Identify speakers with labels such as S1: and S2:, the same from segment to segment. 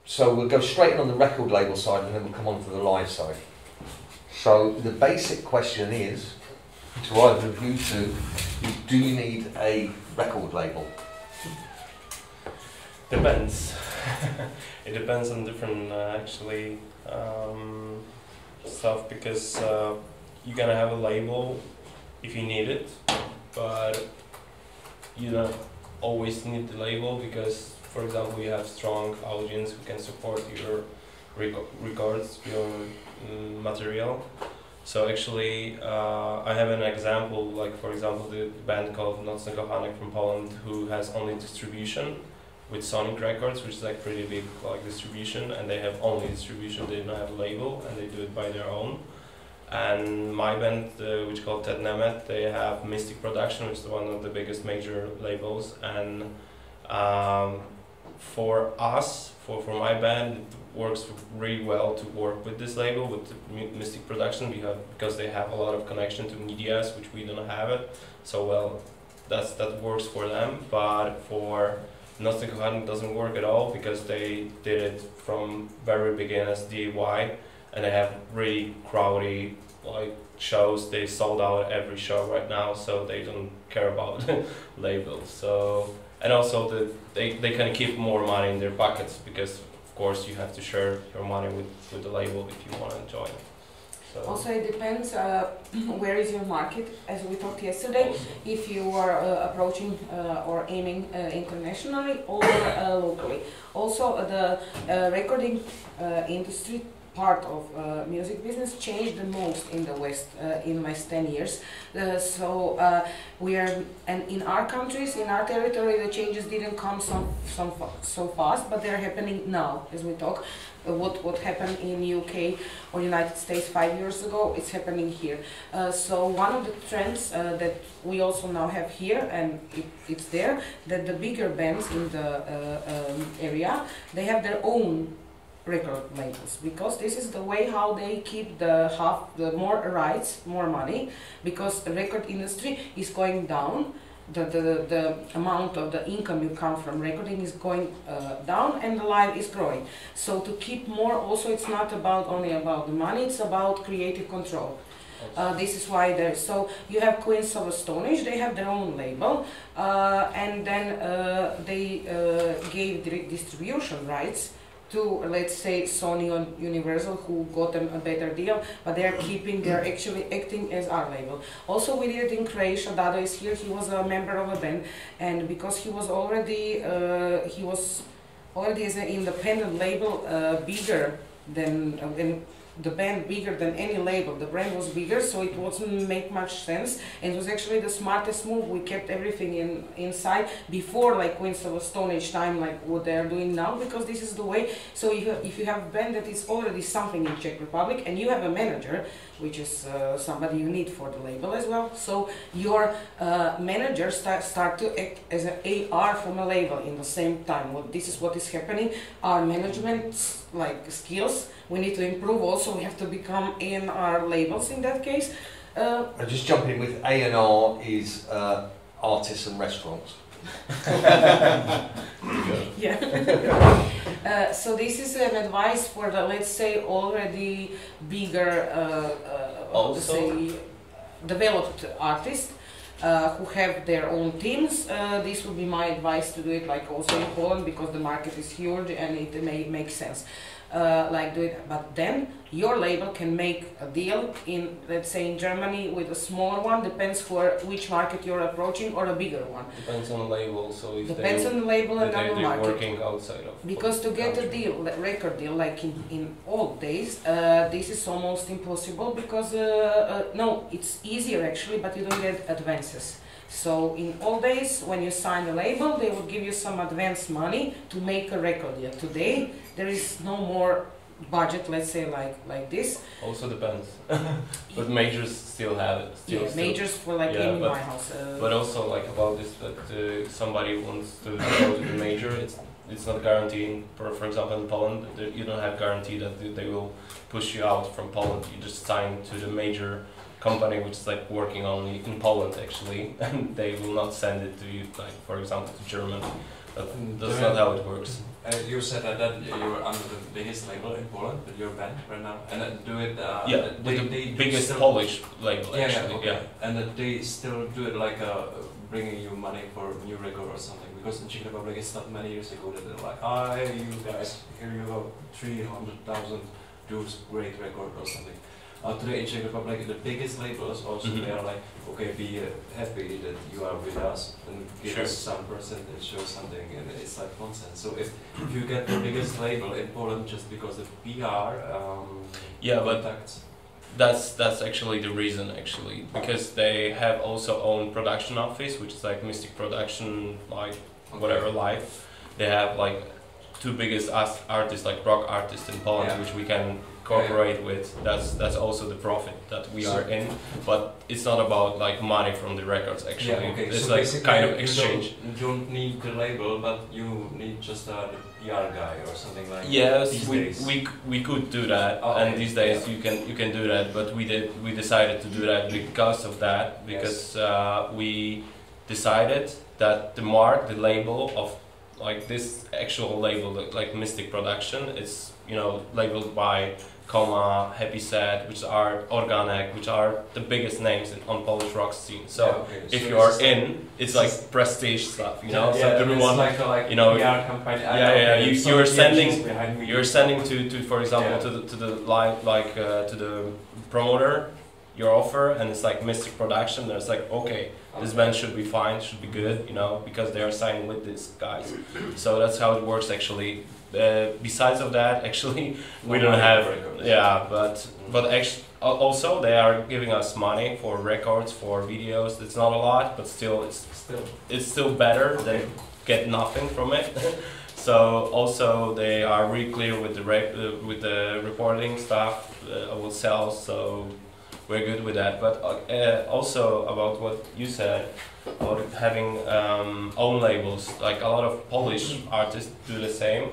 S1: So we'll go straight in on the record label side and then we'll come on to the live side. So the basic question is, to either of you two, do you need a record label?
S2: Depends. It depends on different stuff, because you're gonna have a label if you need it, but you don't always need the label because, for example, you have strong audience who can support your records, your material. So actually, I have an example, like for example, the band called Nocny Kochanek from Poland, who has only distribution with Sonic Records, which is like pretty big like distribution, and they have only distribution, they don't have a label, and they do it by their own. And my band, which is called Ted Nemet, they have Mystic Production, which is one of the biggest major labels, and for us, for my band, it works really well to work with this label, with the Mystic Production, because they have a lot of connection to medias, which we don't have it. So well, that works for them, but for Nocny Kochanek doesn't work at all, because they did it from very beginning as DIY, and they have really crowdy like shows. They sold out every show right now, so they don't care about labels. So, and also they can keep more money in their pockets, because of course you have to share your money with the label if you want to join. So
S3: also it depends where is your market, as we talked yesterday, if you are approaching or aiming internationally or locally. Also the recording industry part of music business changed the most in the West in last 10 years. We are, and in our countries, in our territory, the changes didn't come so fast, but they're happening now as we talk. What happened in UK or United States 5 years ago, it's happening here. So one of the trends that we also now have here, and it's there, that the bigger bands in the area, they have their own record labels, because this is the way how they keep the more rights, more money, because the record industry is going down. The amount of the income you come from recording is going down, and the live is growing. So to keep more, also it's not only about the money, it's about creative control. This is why so you have Queens of the Stone Age, they have their own label, and then they gave the distribution rights to, let's say, Sony or Universal, who got them a better deal, but they're actually acting as our label. Also we did it in Croatia. Dado is here, he was a member of a band, and because he was already as an independent label bigger than the band, bigger than any label. The brand was bigger, so it wasn't make much sense, and it was actually the smartest move. We kept everything inside before, like Queens of a Stone Age time, like what they are doing now, because this is the way. So if you have a band that is already something in Czech Republic, and you have a manager, which is somebody you need for the label as well, so your manager start to act as an AR from a label in the same time. This is what is happening. Our management like skills, we need to improve. Also, we have to become A&R labels in that case.
S1: I just jump in with A&R is artists and restaurants.
S3: Yeah. So this is an advice for the, let's say, already bigger, say, developed artists who have their own teams. This would be my advice to do it, like also in Poland, because the market is huge and it may make sense. Like do it, but then your label can make a deal in, let's say, in Germany with a smaller one. Depends for which market you're approaching, or a bigger one.
S2: Depends on the label. So if
S3: depends on the label and on the market.
S2: Working outside of.
S3: Because to get a deal, a record deal, like in old days, this is almost impossible. Because no, it's easier actually, but you don't get advances. So in old days, when you sign a label, they would give you some advance money to make a record deal. Today, there is no more budget, let's say, like this.
S2: Also depends, but majors still have it. Still.
S3: Majors for like Amy Winehouse.
S2: But also like about this, that somebody wants to go to the major, it's not guaranteeing. For example, in Poland, you don't have guarantee that they will push you out from Poland. You just sign to the major company, which is like working only in Poland actually, and they will not send it to you, like for example to Germany. That's not how it works.
S4: You said that you're under the biggest label in Poland with your band right now, and do it.
S2: With the biggest
S4: still,
S2: Polish label
S4: yeah,
S2: actually.
S4: okay. Yeah. And they still do it like bringing you money for new record or something. Because in Czech Republic, it's not many years ago that they're like, hey, you guys, here you go, 300,000, do great record or something. Today in Czech Republic, the biggest labels also they are like, okay, be happy that you are with us and give us some percentage or something, and it's like nonsense. So if you get the biggest label in Poland just because of PR, contacts.
S2: That's actually the reason actually, because they have also own production office, which is like Mystic Production, like whatever live. They have like two biggest artists, like rock artists in Poland, which we can cooperate with. That's also the profit that we are in, but it's not about like money from the records actually.
S4: Yeah, okay.
S2: It's
S4: so
S2: like kind of exchange.
S4: You don't need the label, but you need just the PR guy or something like.
S2: Yes,
S4: these
S2: we could do that, and these days you can do that, but we decided to do that because of that, because we decided that the label of like this actual label, like Mystic Production, it's labeled by Coma, Happy Sad, which are Organic, which are the biggest names on Polish rock scene. So if you are in, it's like prestige stuff, So everyone,
S4: like PR campaign.
S2: You're sending to for example to the live to the promoter your offer, and it's like Mystic Production. There's like this band should be fine, should be good, because they are signing with these guys. So that's how it works actually. Besides of that, actually, we don't have, but actually, also they are giving us money for records, for videos. It's not a lot, but still, it's still better than get nothing from it. So also they are really clear with the reporting stuff. Will sell, so we're good with that. But also about what you said about having own labels, like a lot of Polish artists do the same.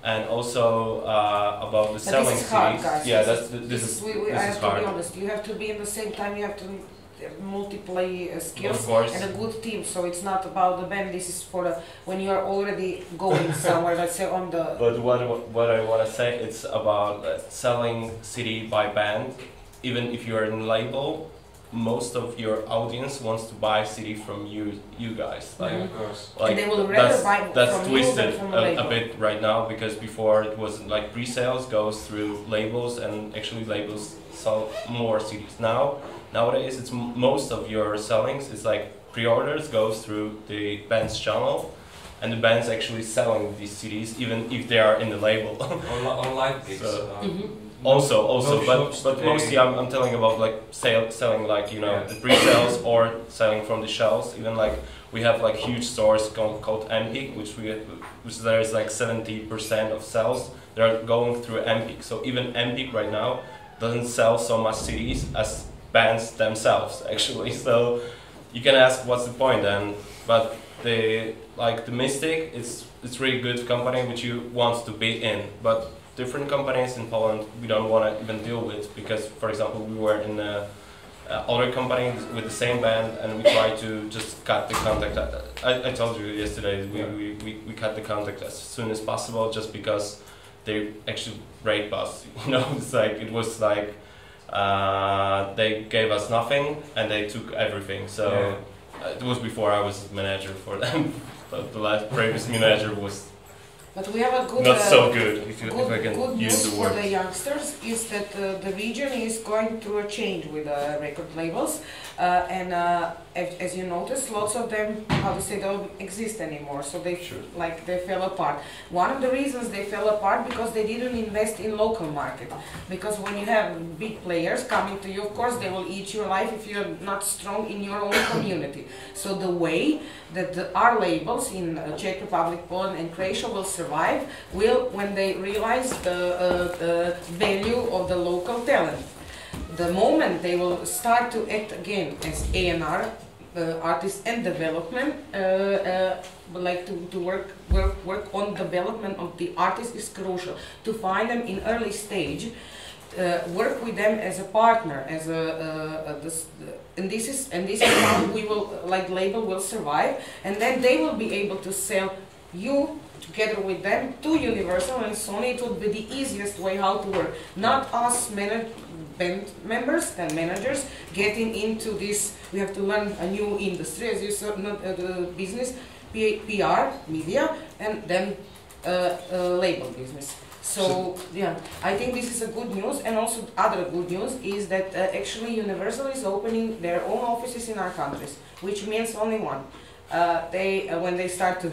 S2: And also about the selling
S3: this is hard,
S2: CDs.
S3: guys.
S2: Yeah,
S3: this is
S2: hard.
S3: I have to be honest. You have to be in the same time. You have to multiply skills and a good team. So it's not about the band. This is for when you are already going somewhere. Let's say on the.
S2: But what I want to say, it's about selling CD by band. Even if you are in label, most of your audience wants to buy CD from you guys. Like,
S3: and they will rather buy
S2: that's
S3: from
S2: twisted
S3: you than from a
S2: a bit right now, because before it was like pre-sales goes through labels, and actually labels sell more CDs. Nowadays it's most of your sellings is like pre-orders goes through the band's channel, and the band's actually selling these CDs even if they are in the label.
S4: on live gigs.
S2: Also, but mostly I'm telling about like selling like the pre-sales or selling from the shelves. Even like we have like huge stores called Empik, which there is like 70% of sales that are going through Empik. So even Empik right now doesn't sell so much CDs as bands themselves actually. So you can ask what's the point then, but the Mystic, it's really good company which you want to be in, but different companies in Poland we don't want to even deal with, because for example we were in other company with the same band and we tried to just cut the contact. I told you yesterday we cut the contact as soon as possible, just because they actually raped us. It's like it was like they gave us nothing and they took everything. So it was before I was manager for them. But the previous manager was.
S3: But we have a good,
S2: not so good, if I can
S3: good
S2: use
S3: news
S2: the
S3: for
S2: word.
S3: the youngsters is that the region is going through a change with record labels, and as you notice, lots of them, don't exist anymore. So they they fell apart. One of the reasons they fell apart because they didn't invest in local market. Because when you have big players coming to you, of course they will eat your life if you're not strong in your own community. So the way that our labels in Czech Republic, Poland, and Croatia will survive when they realize the value of the local talent. The moment they will start to act again as A&R, artists and development, like to work on development of the artist is crucial. To find them in early stage, work with them as a partner, as and this is how we will label will survive, and then they will be able to sell you together with them to Universal and Sony. It would be the easiest way how to work. Not us band members and managers getting into this. We have to learn a new industry, as you said, not business, PR, media, and then label business. So yeah, I think this is a good news, and also other good news is that actually Universal is opening their own offices in our countries, which means only one. When they start to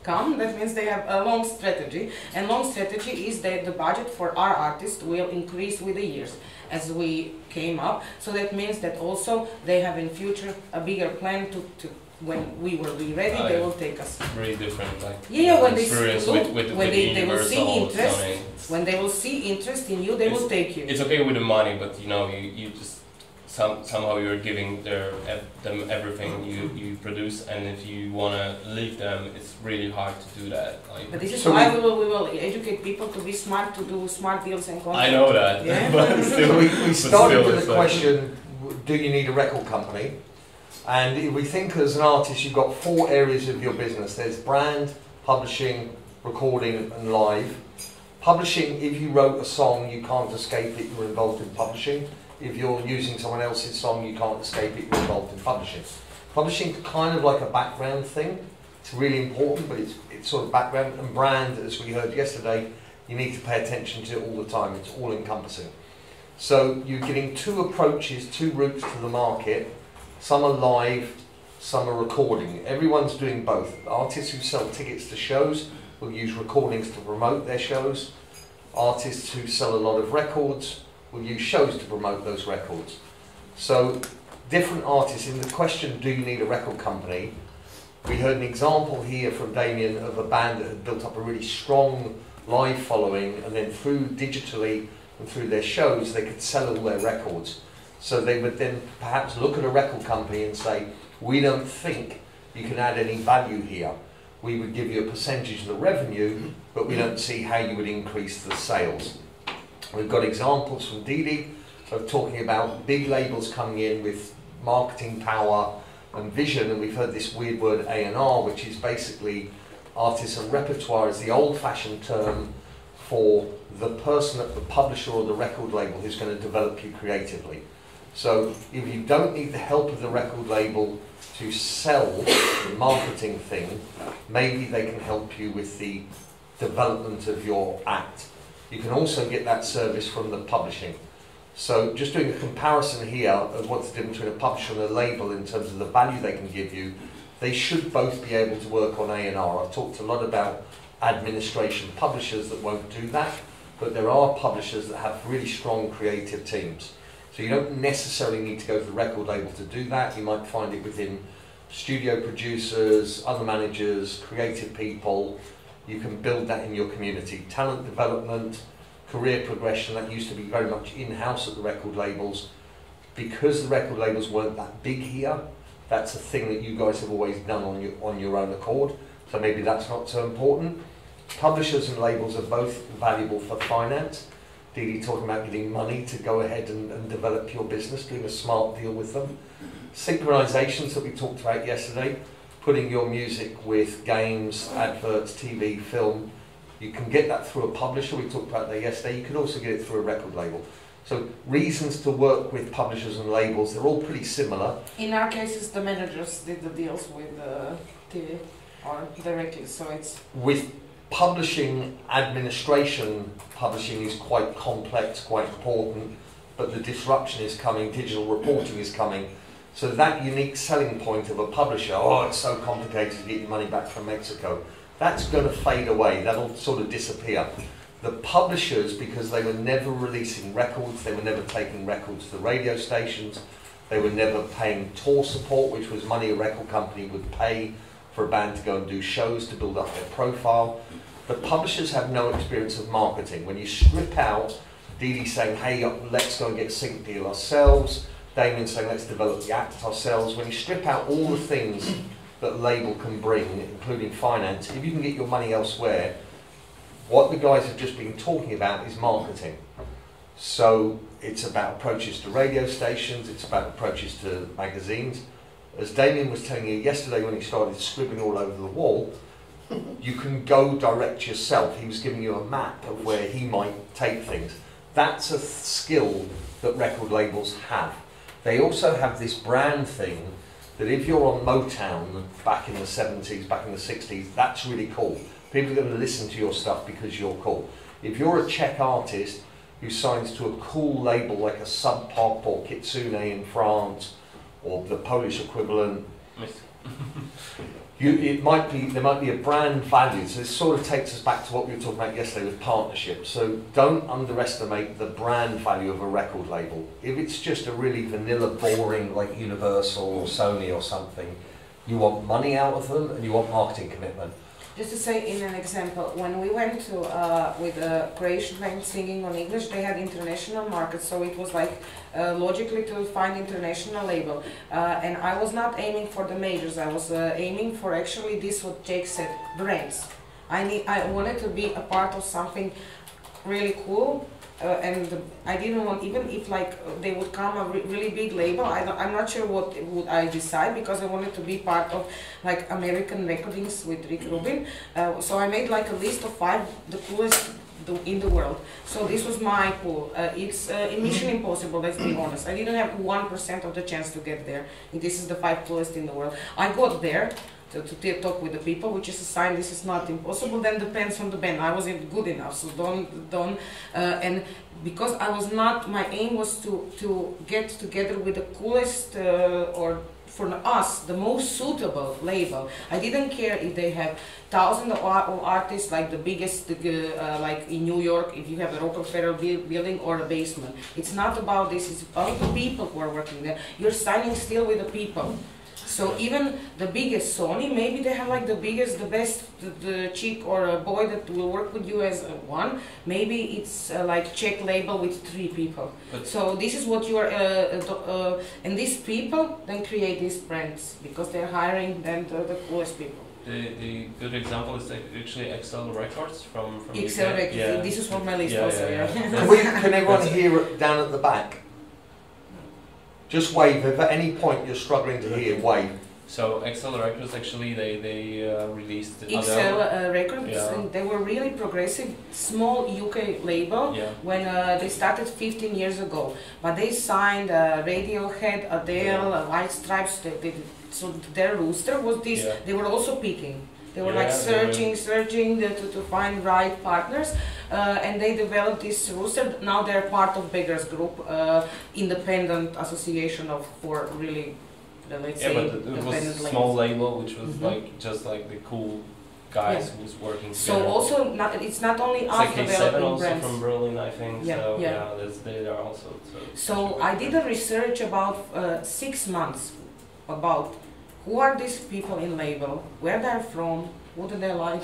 S3: come, that means they have a long strategy, and long strategy is that the budget for our artists will increase with the years as we came up. So that means that also they have in future a bigger plan to when we will be ready, they will take us.
S2: Really different, like
S3: when they
S2: look, when
S3: they will see interest, when they will see interest in you, they will take you.
S2: It's okay with the money, but you know, you just somehow you're giving them everything you produce, and if you want to leave them, it's really hard to do that. Like,
S3: but this is why we will educate people to be smart, to do smart deals and contracts.
S2: I know that.
S3: Yeah?
S2: But still,
S1: we started with the
S2: like,
S1: question, do you need a record company? And if we think as an artist, you've got 4 areas of your business. There's brand, publishing, recording and live. Publishing, if you wrote a song, you can't escape it, you're involved in publishing. If you're using someone else's song, you can't escape it, you're involved in publishing. Publishing is kind of like a background thing. It's really important, but it's sort of background. And brand, as we heard yesterday, you need to pay attention to it all the time. It's all encompassing. So you're getting 2 approaches, 2 routes to the market. Some are live, some are recording. Everyone's doing both. Artists who sell tickets to shows will use recordings to promote their shows. Artists who sell a lot of records will use shows to promote those records. So different artists, in the question, do you need a record company? We heard an example here from Damien of a band that had built up a really strong live following, and then through digitally and through their shows, they could sell all their records. So they would then perhaps look at a record company and say, we don't think you can add any value here. We would give you a percentage of the revenue, but we don't see how you would increase the sales. We've got examples from Didi of talking about big labels coming in with marketing power and vision, and we've heard this weird word A&R, which is basically artists and repertoire is the old-fashioned term for the person at the publisher or the record label who's going to develop you creatively. So if you don't need the help of the record label to sell the marketing thing, maybe they can help you with the development of your act. You can also get that service from the publishing. So just doing a comparison here of what's the difference between a publisher and a label in terms of the value they can give you, they should both be able to work on A&R. I've talked a lot about administration publishers that won't do that, but there are publishers that have really strong creative teams. So you don't necessarily need to go to the record label to do that. You might find it within studio producers, other managers, creative people. You can build that in your community. Talent development, career progression, that used to be very much in-house at the record labels. Because the record labels weren't that big here, that's a thing that you guys have always done on your own accord. So maybe that's not so important. Publishers and labels are both valuable for finance. Didi talking about getting money to go ahead and develop your business, doing a smart deal with them. Synchronizations that we talked about yesterday, putting your music with games, adverts, TV, film. You can get that through a publisher, we talked about that yesterday. You can also get it through a record label. So reasons to work with publishers and labels, they're all pretty similar.
S3: In our cases, the managers did the deals with TV or directly, so it's...
S1: With publishing, administration, publishing is quite complex, quite important, but the disruption is coming, digital reporting is coming. So that unique selling point of a publisher, oh, it's so complicated to get your money back from Mexico, that's going to fade away, that'll sort of disappear. The publishers, because they were never releasing records, they were never taking records to radio stations, they were never paying tour support, which was money a record company would pay for a band to go and do shows to build up their profile. The publishers have no experience of marketing. When you strip out Didi saying, hey, let's go and get a sync deal ourselves, Damien saying, let's develop the act ourselves, when you strip out all the things that a label can bring, including finance, if you can get your money elsewhere, what the guys have just been talking about is marketing. So it's about approaches to radio stations, it's about approaches to magazines. As Damien was telling you yesterday when he started scribbling all over the wall, you can go direct yourself. He was giving you a map of where he might take things. That's a skill that record labels have. They also have this brand thing that if you're on Motown back in the 70s, back in the 60s, that's really cool. People are going to listen to your stuff because you're cool. If you're a Czech artist who signs to a cool label like a Sub Pop or Kitsune in France, or the Polish equivalent, there might be a brand value. So this sort of takes us back to what we were talking about yesterday with partnerships. So don't underestimate the brand value of a record label. If it's just a really vanilla, boring, like Universal or Sony or something, you want money out of them and you want marketing commitment.
S3: Just to say in an example, when we went to with a Croatian band singing on English, they had international markets, so it was like logically to find international label. And I was not aiming for the majors. I was aiming for actually this what Jake said, brands. I wanted to be a part of something really cool. And I didn't want, even if like they would come a really big label, I'm not sure what would I decide, because I wanted to be part of like American recordings with Rick Rubin. So I made like a list of 5 the coolest in the world. So this was my pool. It's in Mission Impossible, let's be honest. I didn't have 1% of the chance to get there. This is the 5 coolest in the world. I got there to talk with the people, which is a sign this is not impossible. Then depends on the band. I wasn't good enough, so don't. And because I was not, my aim was to get together with the coolest or for us the most suitable label. I didn't care if they have thousands of artists, like the biggest, like in New York, if you have a Rockefeller building or a basement. It's not about this. It's about the people who are working there. You're signing still with the people. So even the biggest Sony, maybe they have like the biggest, the best, the chick or a boy that will work with you as one. Maybe it's like Czech label with 3 people. But so this is what you are, and these people then create these brands because they're hiring then the coolest people.
S2: The good example is actually Excel Records from
S3: Excel
S2: UK.
S3: Records.
S2: Yeah.
S3: This is for my list also. Yeah.
S1: Can everyone hear it down at the back? Just wave. If at any point you're struggling to hear, wave.
S2: So Excel Records actually they released
S3: Excel Records.
S2: Yeah.
S3: And they were really progressive, small UK label when they started 15 years ago. But they signed Radiohead, Adele, White Stripes. So their rooster was this. Yeah. They were also picking. They were like searching to find right partners, and they developed this rooster. Now they're part of Beggars Group, independent association for really, let's say,
S2: but it was a small label, which was like just like the cool guys who's working together.
S3: So also, it's not only us
S2: like
S3: developing
S2: also
S3: brands.
S2: from Berlin, I think.
S3: Yeah,
S2: so
S3: yeah.
S2: They are also.
S3: So I did a research about 6 months about who are these people in label, where they're from, what do they like.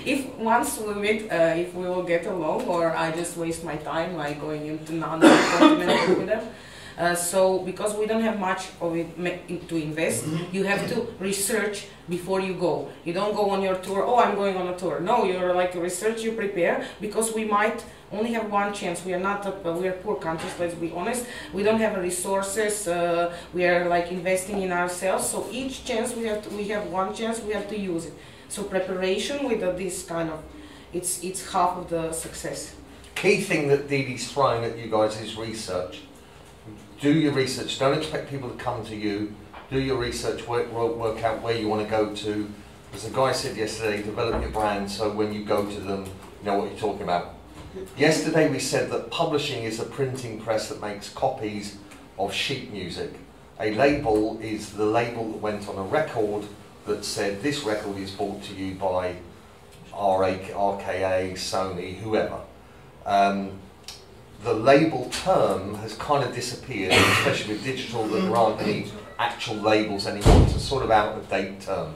S3: If once we meet, if we will get along, or I just waste my time like going into another continent with them. So because we don't have much of it to invest, you have to research before you go. You don't go on your tour, oh, I'm going on a tour. No, you're like research, you prepare, because we might only have one chance. We are not, we are poor countries, let's be honest. We don't have resources, we are like investing in ourselves. So each chance we have one chance, we have to use it. So preparation with this kind of, it's half of the success.
S1: Key thing that Didi's throwing at you guys is research. Do your research. Don't expect people to come to you. Do your research. Work out where you want to go to. As a guy said yesterday, develop your brand so when you go to them, you know what you're talking about. Yesterday we said that publishing is a printing press that makes copies of sheet music. A label is the label that went on a record that said this record is brought to you by RKA, Sony, whoever. The label term has kind of disappeared, especially with digital, that there aren't any actual labels anymore. It's a sort of out-of-date term.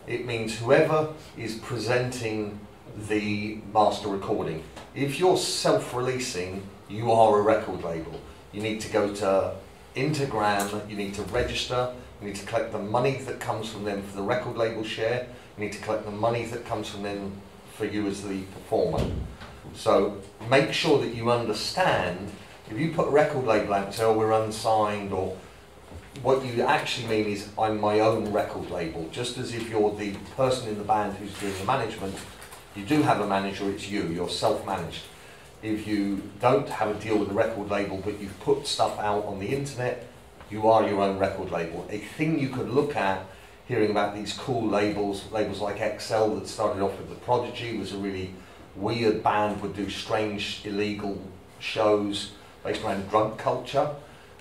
S1: It means whoever is presenting the master recording. If you're self-releasing, you are a record label. You need to go to Instagram, you need to register, you need to collect the money that comes from them for the record label share, you need to collect the money that comes from them for you as the performer. So make sure that you understand, if you put a record label out and say, oh, we're unsigned, or what you actually mean is I'm my own record label. Just as if you're the person in the band who's doing the management, you do have a manager, it's you, you're self-managed. If you don't have a deal with the record label but you've put stuff out on the internet, you are your own record label. A thing you could look at, hearing about these cool labels like XL that started off with The Prodigy, was a really weird band, would do strange, illegal shows based around drug culture.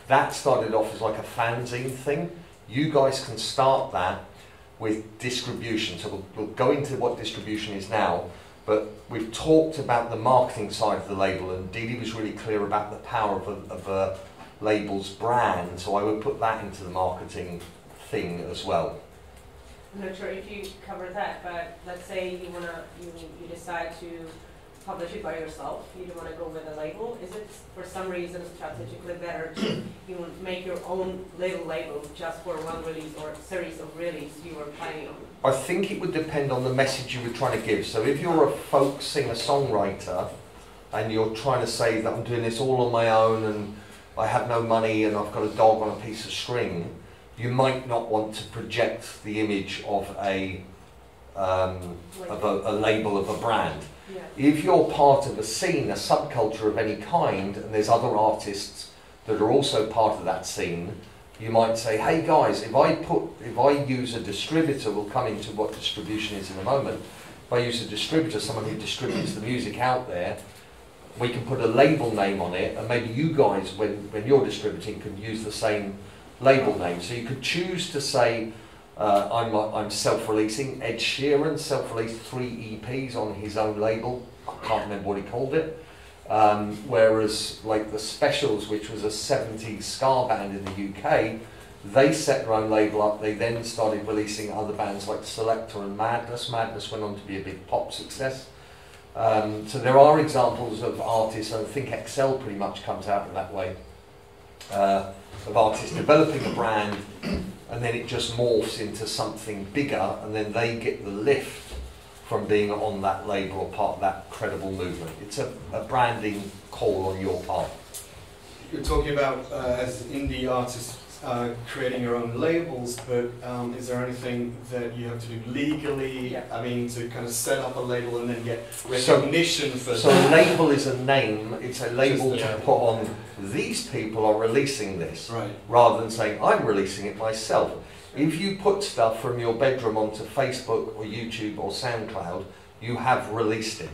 S1: That started off as like a fanzine thing. You guys can start that with distribution. So we'll go into what distribution is now, but we've talked about the marketing side of the label, and Dee Dee was really clear about the power of a label's brand, so I would put that into the marketing thing as well.
S5: I'm not sure if you covered that, but let's say you decide to publish it by yourself. You don't want to go with a label. Is it for some reason strategically better to make your own little label just for one release or series of release you were planning on?
S1: I think it would depend on the message you were trying to give. So if you're a folk singer-songwriter and you're trying to say that I'm doing this all on my own and I have no money and I've got a dog on a piece of string, you might not want to project the image of a label of a brand.
S5: Yeah.
S1: If you're part of a scene, a subculture of any kind, and there's other artists that are also part of that scene, you might say, hey guys, if I use a distributor, we'll come into what distribution is in a moment. If I use a distributor, someone who distributes the music out there, we can put a label name on it, and maybe you guys, when you're distributing, can use the same label name. So you could choose to say, I'm self-releasing. Ed Sheeran self-released 3 EPs on his own label. I can't remember what he called it. Whereas like the Specials, which was a 70s ska band in the UK, they set their own label up. They then started releasing other bands like Selector and Madness. Madness went on to be a big pop success. So there are examples of artists, and I think XL pretty much comes out in that way, of artists developing a brand, and then it just morphs into something bigger, and then they get the lift from being on that label or part of that credible movement. It's a branding call on your part.
S6: You're talking about as indie artists creating your own labels, but is there anything that you have to do legally?
S5: Yeah.
S6: I mean, to kind of set up a label and then get recognition for
S1: So a label is a name, it's a label
S6: Just,
S1: to put on, these people are releasing this,
S6: right.
S1: rather than saying, I'm releasing it myself. If you put stuff from your bedroom onto Facebook or YouTube or SoundCloud, you have released it.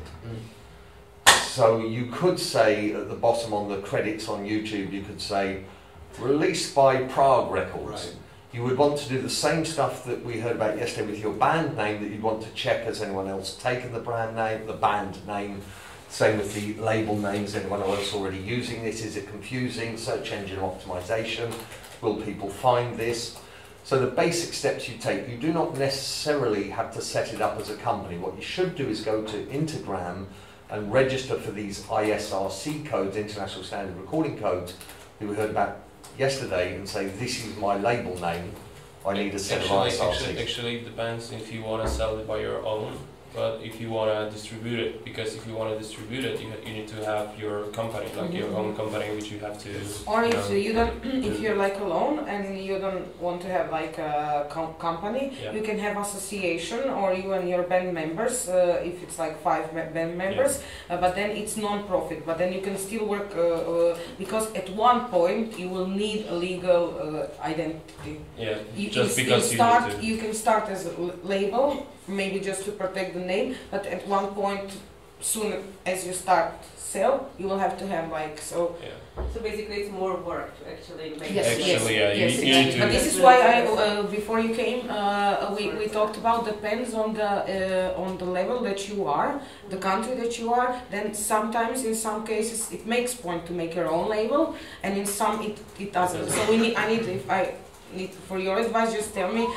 S1: So you could say at the bottom on the credits on YouTube, you could say, released by Prague Records.
S6: Right.
S1: You would want to do the same stuff that we heard about yesterday with your band name, that you'd want to check has anyone else taken the brand name, the band name. Same with the label names, anyone else already using this? Is it confusing? Search engine optimization. Will people find this? So the basic steps you take, you do not necessarily have to set it up as a company. What you should do is go to Intergram and register for these ISRC codes, International Standard Recording Codes, that we heard about yesterday, and say, this is my label name, I need a set of ISRCs.
S2: Actually, it depends if you want to sell it by your own, but if you want to distribute it, because if you want to distribute it, you need to have your company, like your own company, which you have to.
S3: Or if you don't, if you're like alone and you don't want to have like a company,
S2: Yeah.
S3: you can have association, or you and your band members, if it's like 5 band members, but then it's non-profit. But then you can still work because at one point you will need a legal identity.
S2: Yeah,
S3: You
S2: just
S3: can
S2: because
S3: start,
S2: you need to.
S3: you can start as a label, maybe just to protect the name, but at one point, soon as you start sell, you will have to have like so.
S2: Yeah.
S5: So basically it's more work to actually make
S3: Yes,
S5: it.
S2: Actually, yeah, you
S3: yes,
S2: need to.
S3: But this is why I before you came, we talked about depends on the level that you are, the country that you are. Then sometimes in some cases it makes point to make your own label, and in some it doesn't. So if I need for your advice, just tell me.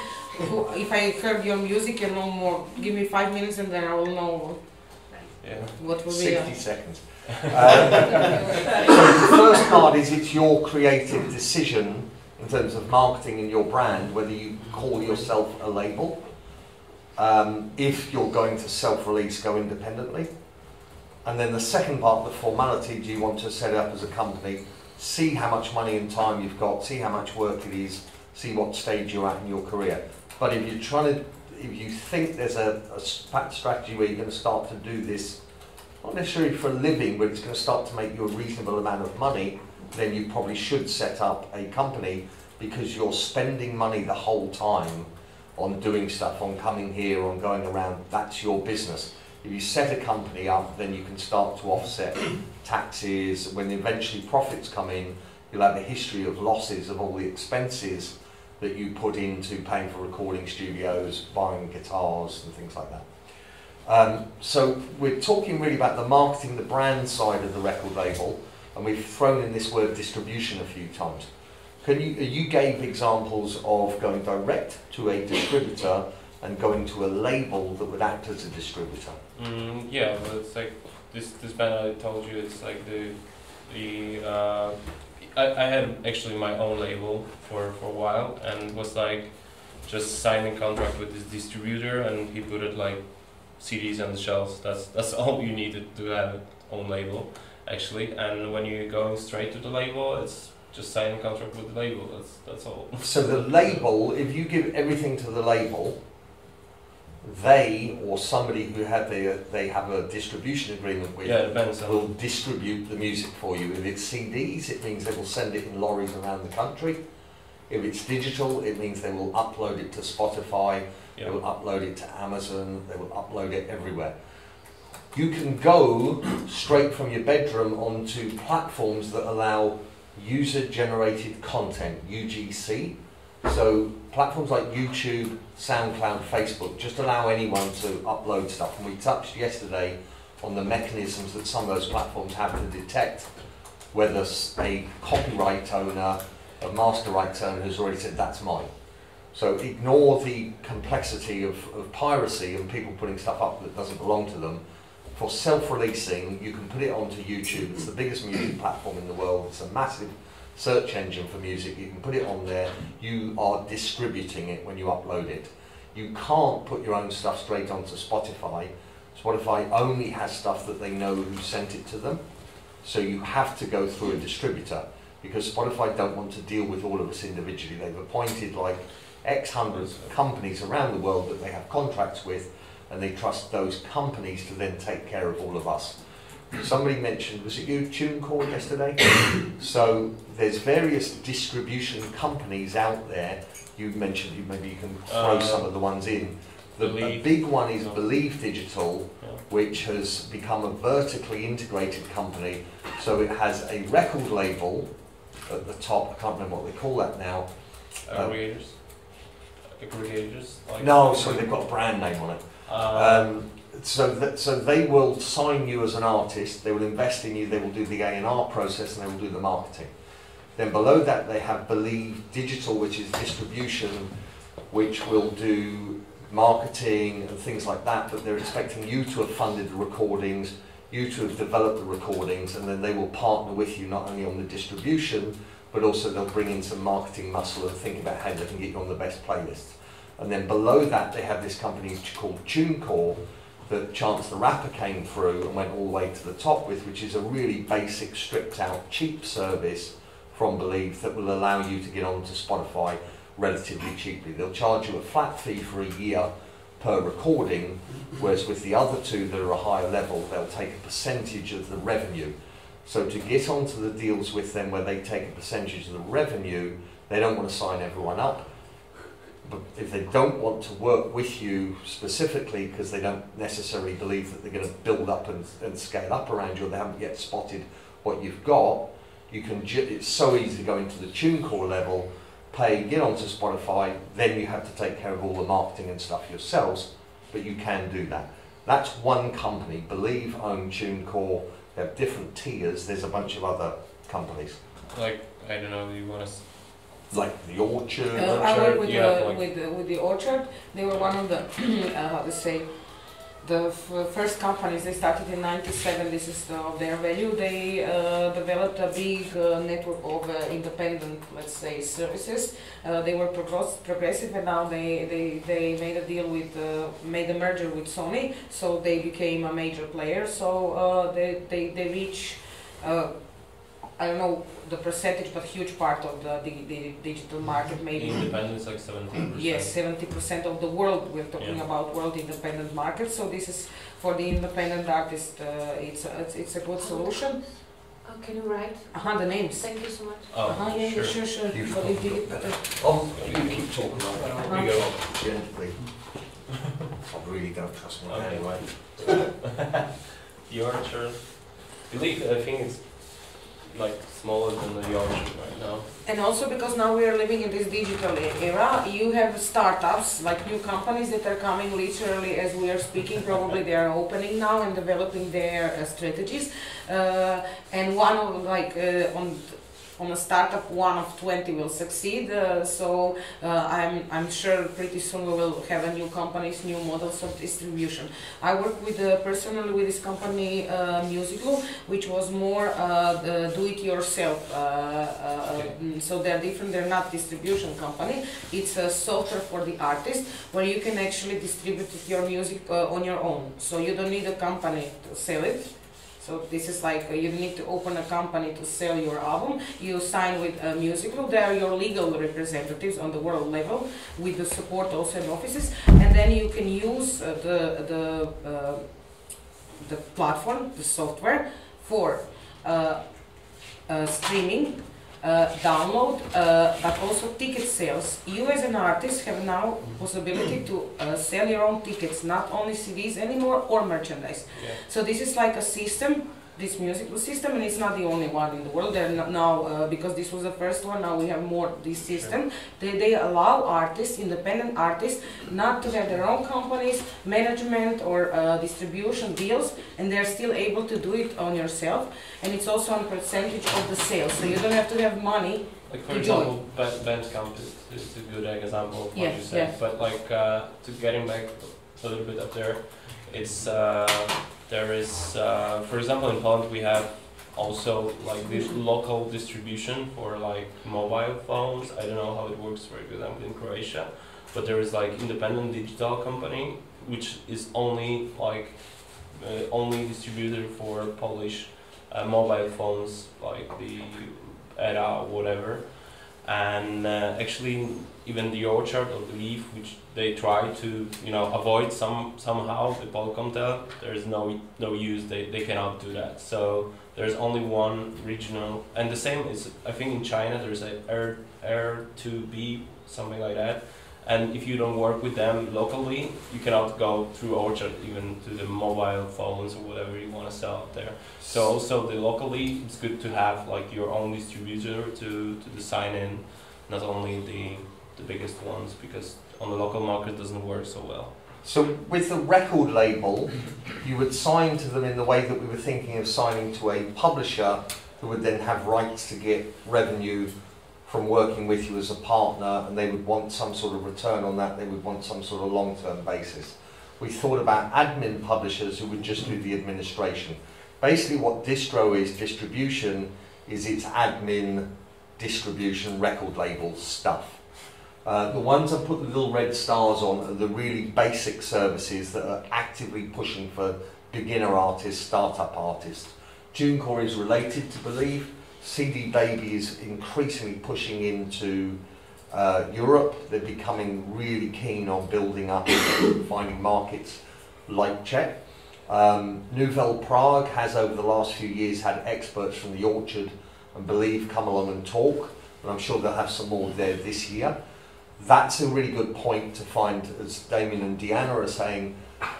S3: If I heard your music and no more, give me 5 minutes and then I will know what will be.
S1: 60 seconds. So the first part is it's your creative decision in terms of marketing in your brand, whether you call yourself a label. If you're going to self-release, go independently. And then the second part, the formality, do you want to set it up as a company? see how much money and time you've got, see how much work it is, see what stage you're at in your career. But if you're trying to, if you think there's a strategy where you're going to start to do this, not necessarily for a living, but it's going to start to make you a reasonable amount of money, then you probably should set up a company, because you're spending money the whole time on doing stuff, on coming here, on going around. That's your business. If you set a company up, then you can start to offset taxes. When eventually profits come in, you'll have a history of losses of all the expenses that you put into paying for recording studios, buying guitars and things like that. So we're talking really about the marketing, the brand side of the record label, and we've thrown in this word distribution a few times. You gave examples of going direct to a distributor and going to a label that would act as a distributor.
S2: Yeah, but it's like this band I told you. It's like I had actually my own label for a while, and was like just signing a contract with this distributor, and he put it like CDs on the shelves. That's all you needed to have an own label, actually. And when you're going straight to the label, it's just sign a contract with the label. That's all. So
S1: the label, if you give everything to the label, they or somebody who they have a distribution agreement with, will distribute the music for you. If it's CDs, it means they will send it in lorries around the country. If it's digital, it means they will upload it to Spotify, they will upload it to Amazon, they will upload it everywhere. You can go straight from your bedroom onto platforms that allow user-generated content, UGC. So platforms like YouTube, SoundCloud, Facebook just allow anyone to upload stuff. And we touched yesterday on the mechanisms that some of those platforms have to detect whether a copyright owner, a master rights owner has already said that's mine. So ignore the complexity of piracy and people putting stuff up that doesn't belong to them. For self-releasing, you can put it onto YouTube. It's the biggest music platform in the world. It's a massive search engine for music. You can put it on there. You are distributing it when you upload it. You can't put your own stuff straight onto Spotify. Spotify only has stuff that they know who sent it to them. So you have to go through a distributor, because Spotify don't want to deal with all of us individually. They've appointed like X hundreds of companies around the world that they have contracts with, and they trust those companies to then take care of all of us. Somebody mentioned, was it you, TuneCore yesterday? So there's various distribution companies out there. You mentioned, maybe you can throw some of the ones in. The big one is Believe Digital, which has become a vertically integrated company. So it has a record label at the top. I can't remember what they call that now.
S2: Aggregators? Like
S1: no, sorry, they've got a brand name on it. So they will sign you as an artist, they will invest in you, they will do the A&R process, and they will do the marketing. Then below that they have Believe Digital, which is distribution, which will do marketing and things like that, but they're expecting you to have funded the recordings, you to have developed the recordings, and then they will partner with you not only on the distribution, but also they'll bring in some marketing muscle and think about how they can get you on the best playlists. And then below that they have this company called TuneCore that Chance the Rapper came through and went all the way to the top with, which is a really basic, stripped out, cheap service from Believe that will allow you to get onto Spotify relatively cheaply. They'll charge you a flat fee for a year per recording, whereas with the other two that are a higher level, they'll take a percentage of the revenue. So to get onto the deals with them where they take a percentage of the revenue, they don't want to sign everyone up. But if they don't want to work with you specifically because they don't necessarily believe that they're going to build up and scale up around you, or they haven't yet spotted what you've got, you can. It's so easy to go into the TuneCore level, pay, get onto Spotify, then you have to take care of all the marketing and stuff yourselves, but you can do that. That's one company. Believe own TuneCore. They have different tiers. There's a bunch of other companies.
S2: Like, I don't know, you want to...
S1: Like the Orchard.
S3: I work with the Orchard. They were one of the how to say, the first companies. They started in '97. This is their value. They developed a big network of independent, let's say, services. They were progressive, and now they made a deal with made a merger with Sony. So they became a major player. So they reach I don't know the percentage, but huge part of the digital market, maybe.
S2: Independent is like 70%.
S3: Yes, 70% of the world. We're talking about world independent market. So this is for the independent artist. It's a good solution.
S5: Can you write?
S3: The names.
S5: Thank you so much.
S2: Oh,
S3: Yeah,
S2: sure.
S3: sure.
S1: You
S3: But if you-
S1: Oh, you keep talking like that.
S2: Here you go.
S1: Gently. I really don't trust me
S2: Okay.
S1: anyway.
S2: The orchard. I think it's like smaller than the orchard right now.
S3: And also because now we are living in this digital era, you have startups, like new companies that are coming literally as we are speaking. Probably they are opening now and developing their strategies. And one of on a startup, 1 of 20 will succeed. I'm sure pretty soon we will have a new companies, new models of distribution. I work with personally with this company Musical, which was more do-it-yourself. So they're different. They're not distribution company. It's a software for the artist where you can actually distribute your music on your own. So you don't need a company to sell it. So this is like you need to open a company to sell your album. You sign with a music group. They are your legal representatives on the world level with the support also in offices. And then you can use the platform, the software for streaming, download, but also ticket sales. You as an artist have now possibility to sell your own tickets, not only CDs anymore or merchandise.
S2: Yeah.
S3: So this is like a system, this musical system, and it's not the only one in the world. There now, because this was the first one, now we have more this system. They allow artists, independent artists, not to have their own companies, management or distribution deals, and they're still able to do it on yourself. And it's also on percentage of the sales, so you don't have to have money.
S2: Like for
S3: to
S2: example, Bandcamp is a good example of what you said. But like to getting back a little bit up there, it's there is for example in Poland we have also like this local distribution for like mobile phones. I don't know how it works for example in Croatia, but there is like independent digital company which is only like only distributor for Polish mobile phones like the Era or whatever. And actually even the Orchard or the Leaf, which they try to avoid somehow the Polkomtel, there's no use, they cannot do that. So there's only one regional, and the same is I think in China there's a R2B, something like that. And if you don't work with them locally, you cannot go through Orchard even to the mobile phones or whatever you want to sell out there. So also locally, it's good to have like your own distributor to sign in, not only the biggest ones, because on the local market it doesn't work so well.
S1: So with the record label, you would sign to them in the way that we were thinking of signing to a publisher who would then have rights to get revenue from working with you as a partner, and they would want some sort of return on that. They would want some sort of long-term basis. We thought about admin publishers who would just do the administration. Basically what distro is, distribution, is its admin, distribution, record label stuff. The ones I put the little red stars on are the really basic services that are actively pushing for beginner artists, startup artists. TuneCore is related to Believe. CD Baby is increasingly pushing into Europe. They're becoming really keen on building up and finding markets like Czech. Nouvelle Prague has over the last few years had experts from the Orchard and Believe come along and talk, and I'm sure they'll have some more there this year. That's a really good point to find, as Damien and Dijana are saying,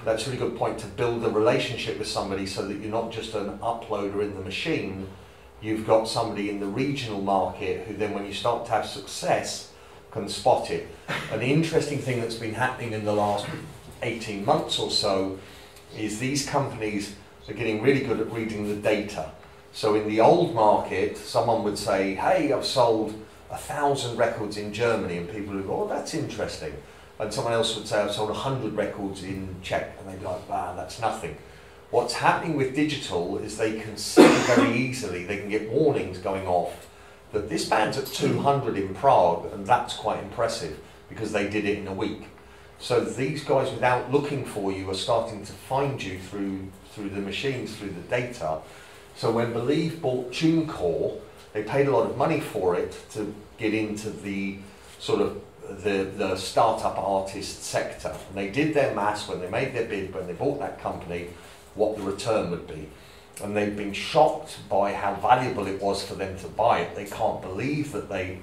S1: that's a really good point to build a relationship with somebody so that you're not just an uploader in the machine. You've got somebody in the regional market who then when you start to have success can spot it. And the interesting thing that's been happening in the last 18 months or so is these companies are getting really good at reading the data. So in the old market, someone would say, hey, I've sold 1,000 records in Germany, and people would go, oh, that's interesting. And someone else would say, I've sold 100 records in Czech, and they'd be like, wow, that's nothing. What's happening with digital is they can see very easily, they can get warnings going off that this band's at 200 in Prague, and that's quite impressive because they did it in a week. So these guys, without looking for you, are starting to find you through the machines, through the data. So when Believe bought TuneCore, they paid a lot of money for it to get into the sort of the startup artist sector. And they did their maths when they made their bid, when they bought that company, what the return would be. And they've been shocked by how valuable it was for them to buy it. They can't believe that they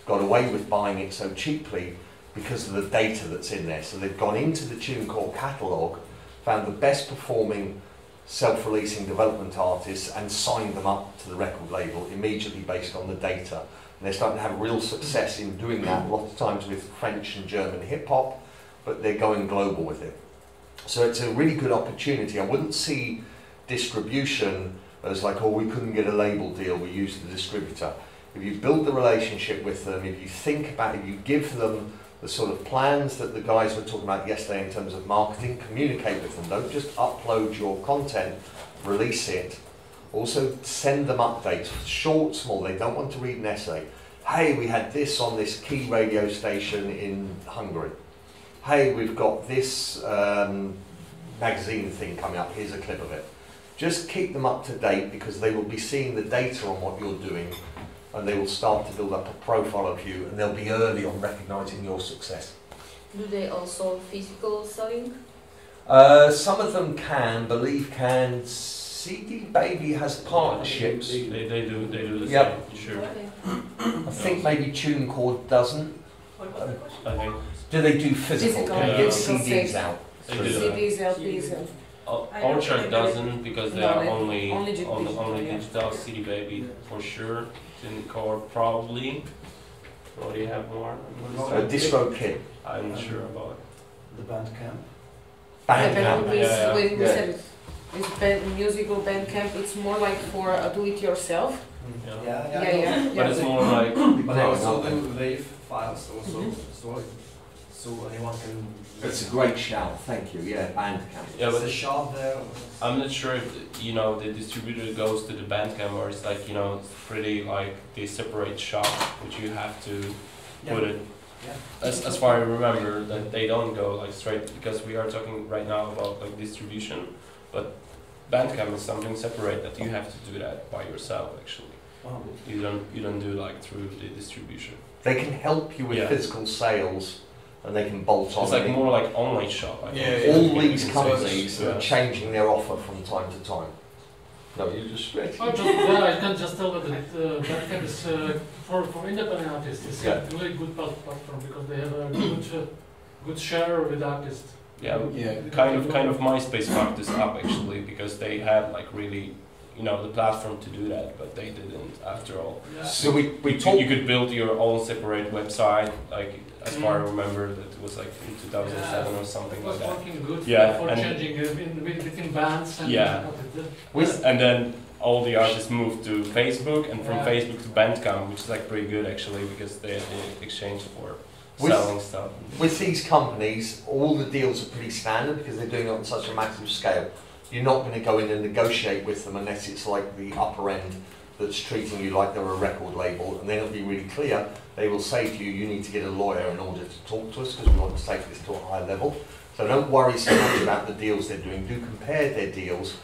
S1: got away with buying it so cheaply because of the data that's in there. So they've gone into the TuneCore catalogue, found the best performing self-releasing development artists and signed them up to the record label immediately based on the data. And they're starting to have real success in doing that, a lot of times with French and German hip-hop, but they're going global with it. So it's a really good opportunity. I wouldn't see distribution as like, oh, we couldn't get a label deal, we used the distributor. If you build the relationship with them, if you think about it, you give them the sort of plans that the guys were talking about yesterday in terms of marketing, communicate with them. Don't just upload your content, release it. Also send them updates, short, small. They don't want to read an essay. Hey, we had this on this key radio station in Hungary. Hey, we've got this magazine thing coming up, here's a clip of it. Just keep them up to date because they will be seeing the data on what you're doing and they will start to build up a profile of you and they'll be early on recognising your success.
S7: Do they also physical selling?
S1: Some of them can, Believe can. CD Baby has partnerships.
S2: They do the
S1: Yep.
S2: same, sure.
S7: Okay.
S1: I think maybe TuneCore doesn't.
S2: I think
S1: Do they do physical?
S3: Physical,
S1: Can you
S2: yeah.
S1: get
S3: Physical
S1: CDs
S3: sales.
S1: out?
S2: they do.
S3: CDs, LPs, and
S2: Orchard doesn't because they
S3: No,
S2: are
S3: they-
S2: only
S3: only digital,
S2: only
S3: yeah.
S2: digital. CD Baby for sure. TuneCore probably. What do you have more?
S1: DistroKid.
S2: I'm not sure about.
S4: The Bandcamp.
S1: Bandcamp.
S3: we
S2: Yeah.
S3: said it. It's musical Bandcamp. It's more like for do-it-yourself.
S2: Yeah.
S3: Yeah.
S2: But it's more like
S4: But they also do wave files also, so anyone can.
S1: That's a great shout, thank you. Yeah, Bandcamp.
S2: yeah,
S4: Is
S2: but
S4: the shop there?
S2: I'm not sure if the distributor goes to the Bandcamp or it's like it's pretty like they separate shop, which you have to put it.
S4: Yeah.
S2: As far as I remember, that they don't go like straight because we are talking right now about like distribution, but Bandcamp is something separate that you have to do that by yourself actually.
S4: Wow.
S2: You don't do like through the distribution.
S1: They can help you with
S2: Yeah.
S1: physical sales and they can bolt on.
S2: It's like
S1: it.
S2: more like online shop. I think.
S4: Yeah,
S1: All
S2: You can
S1: these
S2: say.
S1: companies
S2: Yeah.
S1: are changing their offer from time to time. No, you just stretch.
S8: I can just tell that Bandcamp is for independent artists. It's
S1: Yeah.
S8: a really good platform because they have a good share with artists.
S2: Yeah,
S4: Yeah.
S2: kind of MySpace fucked this up actually because they had like really the platform to do that, but they didn't after all.
S8: Yeah.
S1: So we
S2: You
S1: talked.
S2: could build your own separate website, like as far as I remember that it was like in 2007 or something
S8: It
S2: like
S8: was
S2: that.
S8: working good
S2: Yeah,
S8: for
S2: and-
S8: changing between bands and
S2: Yeah. And then all the artists moved to Facebook, and from
S8: Yeah.
S2: Facebook to Bandcamp, which is like pretty good actually because they exchange for
S1: With-
S2: selling stuff.
S1: With these companies, all the deals are pretty standard because they're doing it on such a massive scale. You're not going to go in and negotiate with them unless it's like the upper end that's treating you like they're a record label, and then it'll be really clear. They will say to you, you need to get a lawyer in order to talk to us because we want to take this to a higher level. So don't worry so much about the deals they're doing. Do compare their deals.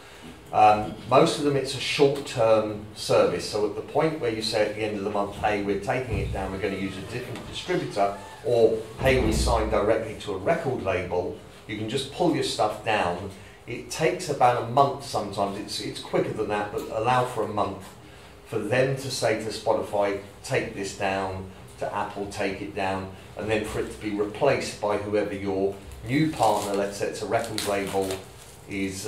S1: Most of them, it's a short-term service. So at the point where you say at the end of the month, hey, we're taking it down, we're going to use a different distributor, or hey, we signed directly to a record label, you can just pull your stuff down. It takes about a month sometimes, it's quicker than that, but allow for a month for them to say to Spotify, take this down, to Apple, take it down, and then for it to be replaced by whoever your new partner, let's say it's a record label, is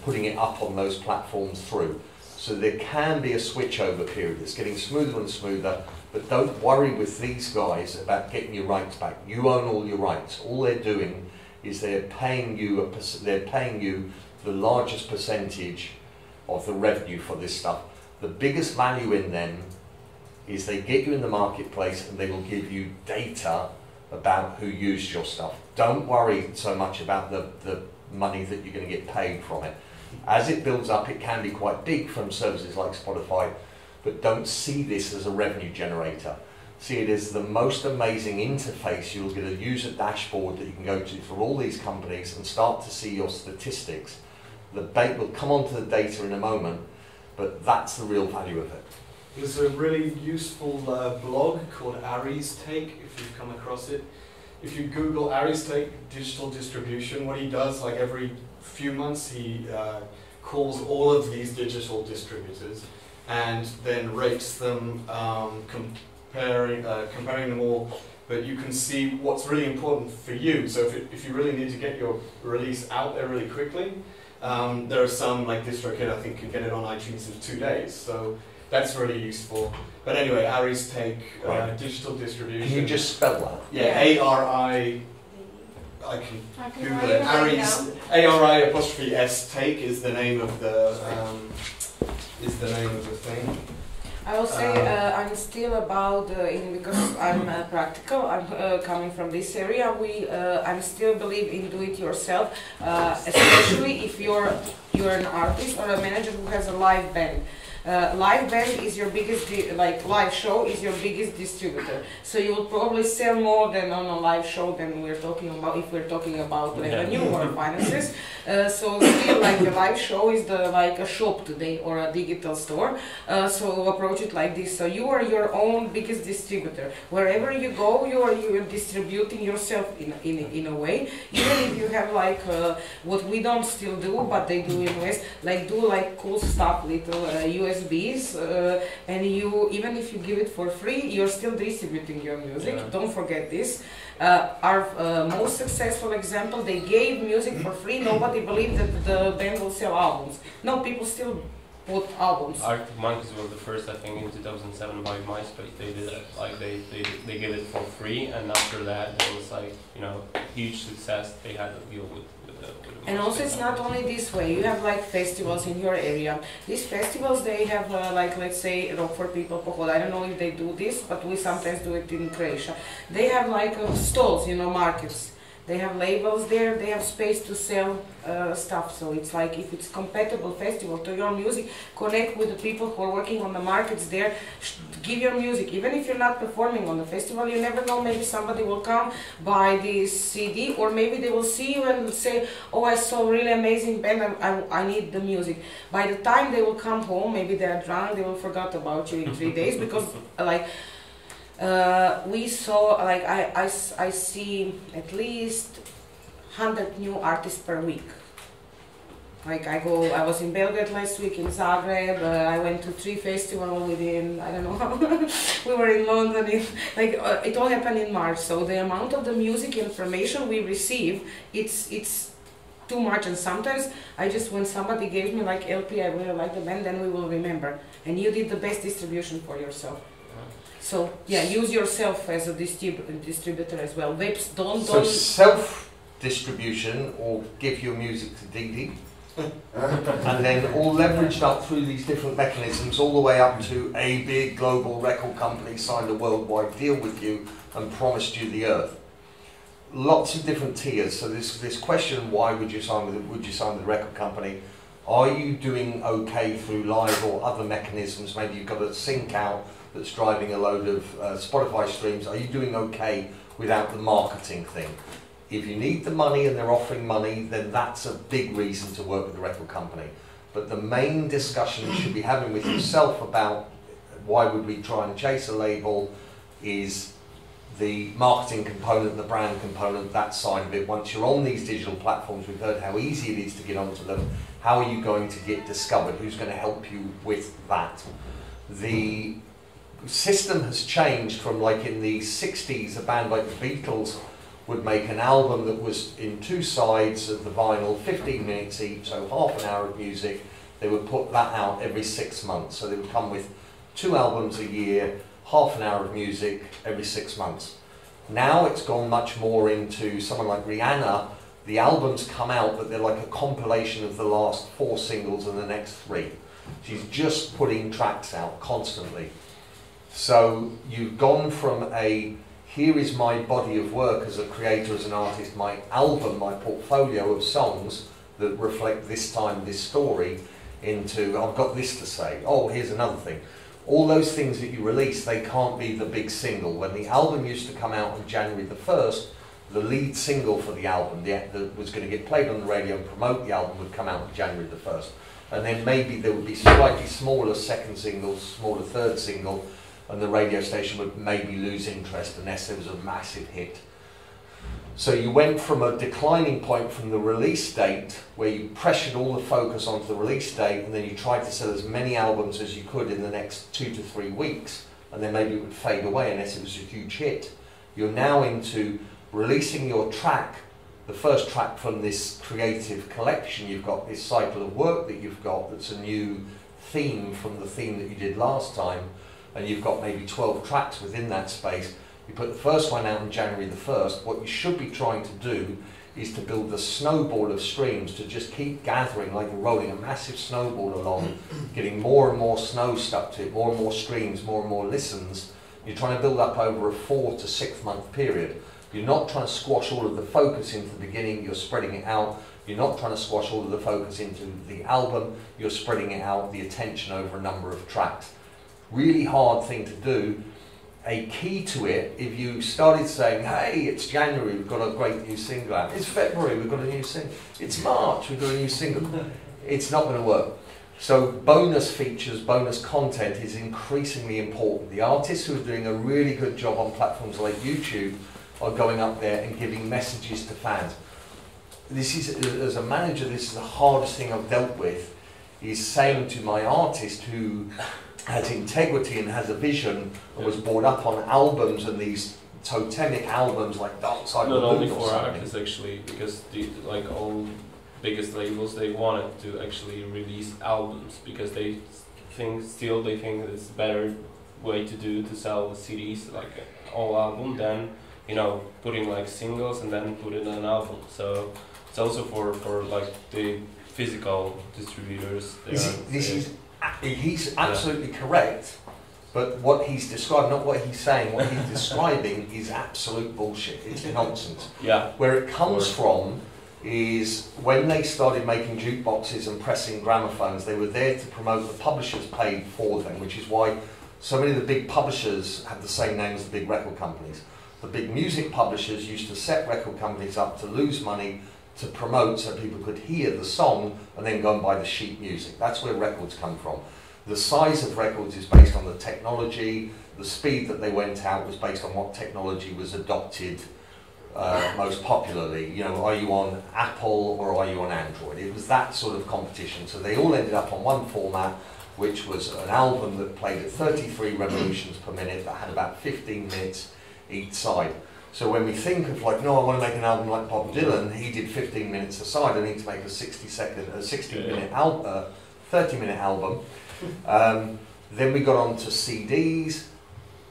S1: putting it up on those platforms through. So there can be a switchover period. It's getting smoother and smoother, but don't worry with these guys about getting your rights back. You own all your rights. All they're doing is they're paying you the largest percentage of the revenue for this stuff. The biggest value in them is they get you in the marketplace and they will give you data about who used your stuff. Don't worry so much about the money that you're going to get paid from it. As it builds up, it can be quite big from services like Spotify, but don't see this as a revenue generator. See it as the most amazing interface. You'll get a user dashboard that you can go to for all these companies and start to see your statistics. We'll come on to the data in a moment, but that's the real value of it.
S6: There's a really useful blog called Ari's Take, if you've come across it. If you Google Ari's Take digital distribution, what he does, like every few months, he calls all of these digital distributors and then rates them, comparing them all. But you can see what's really important for you. So if you really need to get your release out there really quickly, there are some, like DistroKid, I think, can get it on iTunes in 2 days. So that's really useful. But anyway, Ari's Take, digital distribution.
S1: Can you just spell that?
S6: Yeah, A-R-I, I can Google it. Ari's, A-R-I'(S) Take is the name of the thing.
S3: I will say I'm still about because I'm practical. I'm coming from this area. I still believe in do it yourself, especially if you're an artist or a manager who has a live band. Live band is your biggest, live show is your biggest distributor. So you will probably sell more than on a live show than we're talking about if we're talking about revenue or finances. So still, like the live show is like a shop today or a digital store. So approach it like this. So you are your own biggest distributor. Wherever you go, you are distributing yourself in a way. Even if you have like what we don't still do, but they do in West, like do like cool stuff, little USBs, and you even if you give it for free, you're still distributing your music. Yeah. Don't forget this. Our most successful example, they gave music for free. Nobody believed that the band will sell albums. No, people still bought albums.
S2: Arctic Monkeys was the first, I think, in 2007 by MySpace. They did it, like they gave it for free, and after that there was like, you know, huge success. They had to deal with
S3: and also it's not only this way, you have like festivals in your area. These festivals, they have like, let's say, Rock for People, Pohod. I don't know if they do this, but we sometimes do it in Croatia. They have like stalls, you know, markets. They have labels there, they have space to sell stuff. So it's like if it's compatible festival to your music, connect with the people who are working on the markets there, give your music. Even if you're not performing on the festival, you never know, maybe somebody will come buy this CD, or maybe they will see you and say, oh, I saw a really amazing band, I need the music. By the time they will come home, maybe they are drunk, they will forget about you in 3 days, because like, we saw, like I see at least 100 new artists per week. Like I was in Belgrade last week, in Zagreb, I went to 3 festivals within, I don't know how, we were in London, it all happened in March. So the amount of the music information we receive, it's too much. And sometimes when somebody gives me like LP, I really like the band, then we will remember. And you did the best distribution for yourself. So yeah, use yourself as a distributor as well. Webs don't.
S1: So self-distribution, or give your music to Didi, and then all leveraged up through these different mechanisms, all the way up to a big global record company signed a worldwide deal with you and promised you the earth. Lots of different tiers. So this question, why would you sign with the record company? Are you doing okay through live or other mechanisms? Maybe you've got a sync out that's driving a load of Spotify streams. Are you doing okay without the marketing thing? If you need the money and they're offering money, then that's a big reason to work with the record company. But the main discussion you should be having with yourself about why would we try and chase a label is the marketing component, the brand component, that side of it. Once you're on these digital platforms, we've heard how easy it is to get onto them. How are you going to get discovered? Who's going to help you with that? The system has changed from, like in the 60s, a band like the Beatles would make an album that was in 2 sides of the vinyl, 15 minutes each, so half an hour of music. They would put that out every 6 months. So they would come with 2 albums a year, half an hour of music every 6 months. Now it's gone much more into someone like Rihanna. The albums come out, but they're like a compilation of the last 4 singles and the next 3. She's just putting tracks out constantly. So you've gone from here is my body of work as a creator, as an artist, my album, my portfolio of songs that reflect this time, this story, into I've got this to say, oh, here's another thing. All those things that you release, they can't be the big single. When the album used to come out on January the 1st, the lead single for the album that was going to get played on the radio and promote the album would come out on January the 1st. and then maybe there would be slightly smaller second singles, smaller third single, and the radio station would maybe lose interest unless there was a massive hit. So you went from a declining point from the release date, where you pressured all the focus onto the release date, and then you tried to sell as many albums as you could in the next 2 to 3 weeks, and then maybe it would fade away unless it was a huge hit. You're now into releasing your track, the first track from this creative collection. You've got this cycle of work that you've got that's a new theme from the theme that you did last time, and you've got maybe 12 tracks within that space. You put the first one out on January the 1st. What you should be trying to do is to build the snowball of streams, to just keep gathering like you're rolling a massive snowball along, getting more and more snow stuck to it, more and more streams, more and more listens. You're trying to build up over a 4 to 6 month period. You're not trying to squash all of the focus into the beginning, you're spreading it out. You're not trying to squash all of the focus into the album, you're spreading it out, the attention over a number of tracks. Really hard thing to do. A key to it, if you started saying, hey, it's January, we've got a great new single out. It's February, we've got a new single. It's March, we've got a new single. It's not going to work. So bonus features, bonus content is increasingly important. The artists who are doing a really good job on platforms like YouTube are going up there and giving messages to fans. This is, as a manager, this is the hardest thing I've dealt with, is saying to my artist who has integrity and has a vision and was brought up on albums and these totemic albums like Dark Side of the Moon.
S2: Not only for artists actually, because the like all biggest labels, they wanted to actually release albums because they think it's a better way to sell the CDs, like all album, than putting like singles and then put it in an album. So it's also for like the physical distributors. He's
S1: absolutely correct, but what he's described, not what he's saying, what he's describing is absolute bullshit. It's nonsense.
S2: Yeah.
S1: Where it comes from is when they started making jukeboxes and pressing gramophones, they were there to promote, the publishers paid for them, which is why so many of the big publishers have the same name as the big record companies. The big music publishers used to set record companies up to lose money to promote so people could hear the song and then go and buy the sheet music. That's where records come from. The size of records is based on the technology. The speed that they went out was based on what technology was adopted most popularly. Are you on Apple or are you on Android? It was that sort of competition. So they all ended up on one format, which was an album that played at 33 revolutions per minute, that had about 15 minutes each side. So when we think of like, no, I want to make an album like Bob Dylan, he did 15 minutes aside, I need to make a 60-minute album, 30-minute album. Then we got on to CDs,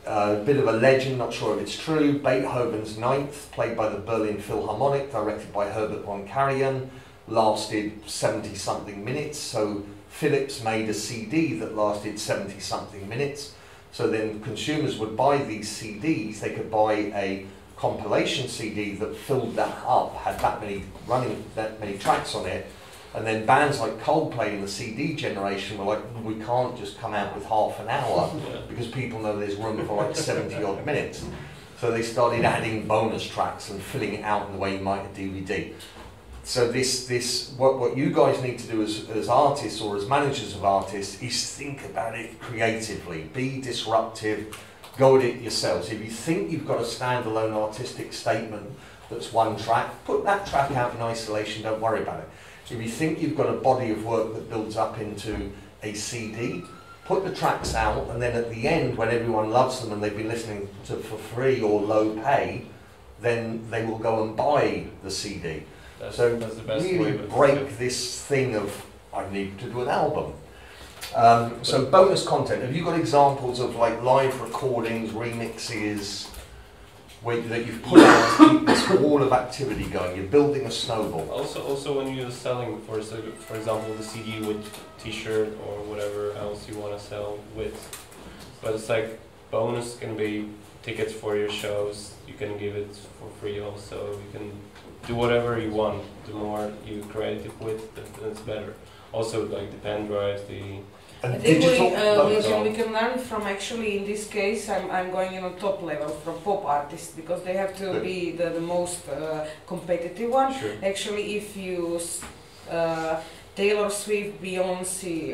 S1: a bit of a legend, not sure if it's true, Beethoven's Ninth, played by the Berlin Philharmonic, directed by Herbert von Karajan, lasted 70-something minutes, so Philips made a CD that lasted 70-something minutes. So then consumers would buy these CDs, they could buy a compilation CD that filled that up, had that many tracks on it, and then bands like Coldplay in the CD generation were like, we can't just come out with half an hour because people know there's room for like 70 odd minutes. So they started adding bonus tracks and filling it out in the way you might a DVD. So what you guys need to do as artists or as managers of artists is think about it creatively, be disruptive, go at it yourselves. If you think you've got a standalone artistic statement that's one track, put that track out in isolation, don't worry about it. If you think you've got a body of work that builds up into a CD, put the tracks out, and then at the end, when everyone loves them and they've been listening to for free or low pay, then they will go and buy the CD. That's the best really break this thing of, I need to do an album. So bonus content, have you got examples of like live recordings, remixes, that you've put out to keep this wall of activity going? You're building a snowball.
S2: Also when you're selling, for example, the CD with t-shirt or whatever else you want to sell with, but it's like bonus can be tickets for your shows, you can give it for free also, you can do whatever you want. The more you're creative with, that's better. Also like the pen drives,
S3: I think we can learn from, actually in this case I'm going in on top level from pop artists, because they have to be the most competitive one.
S2: Sure.
S3: Actually if you Taylor Swift, Beyonce,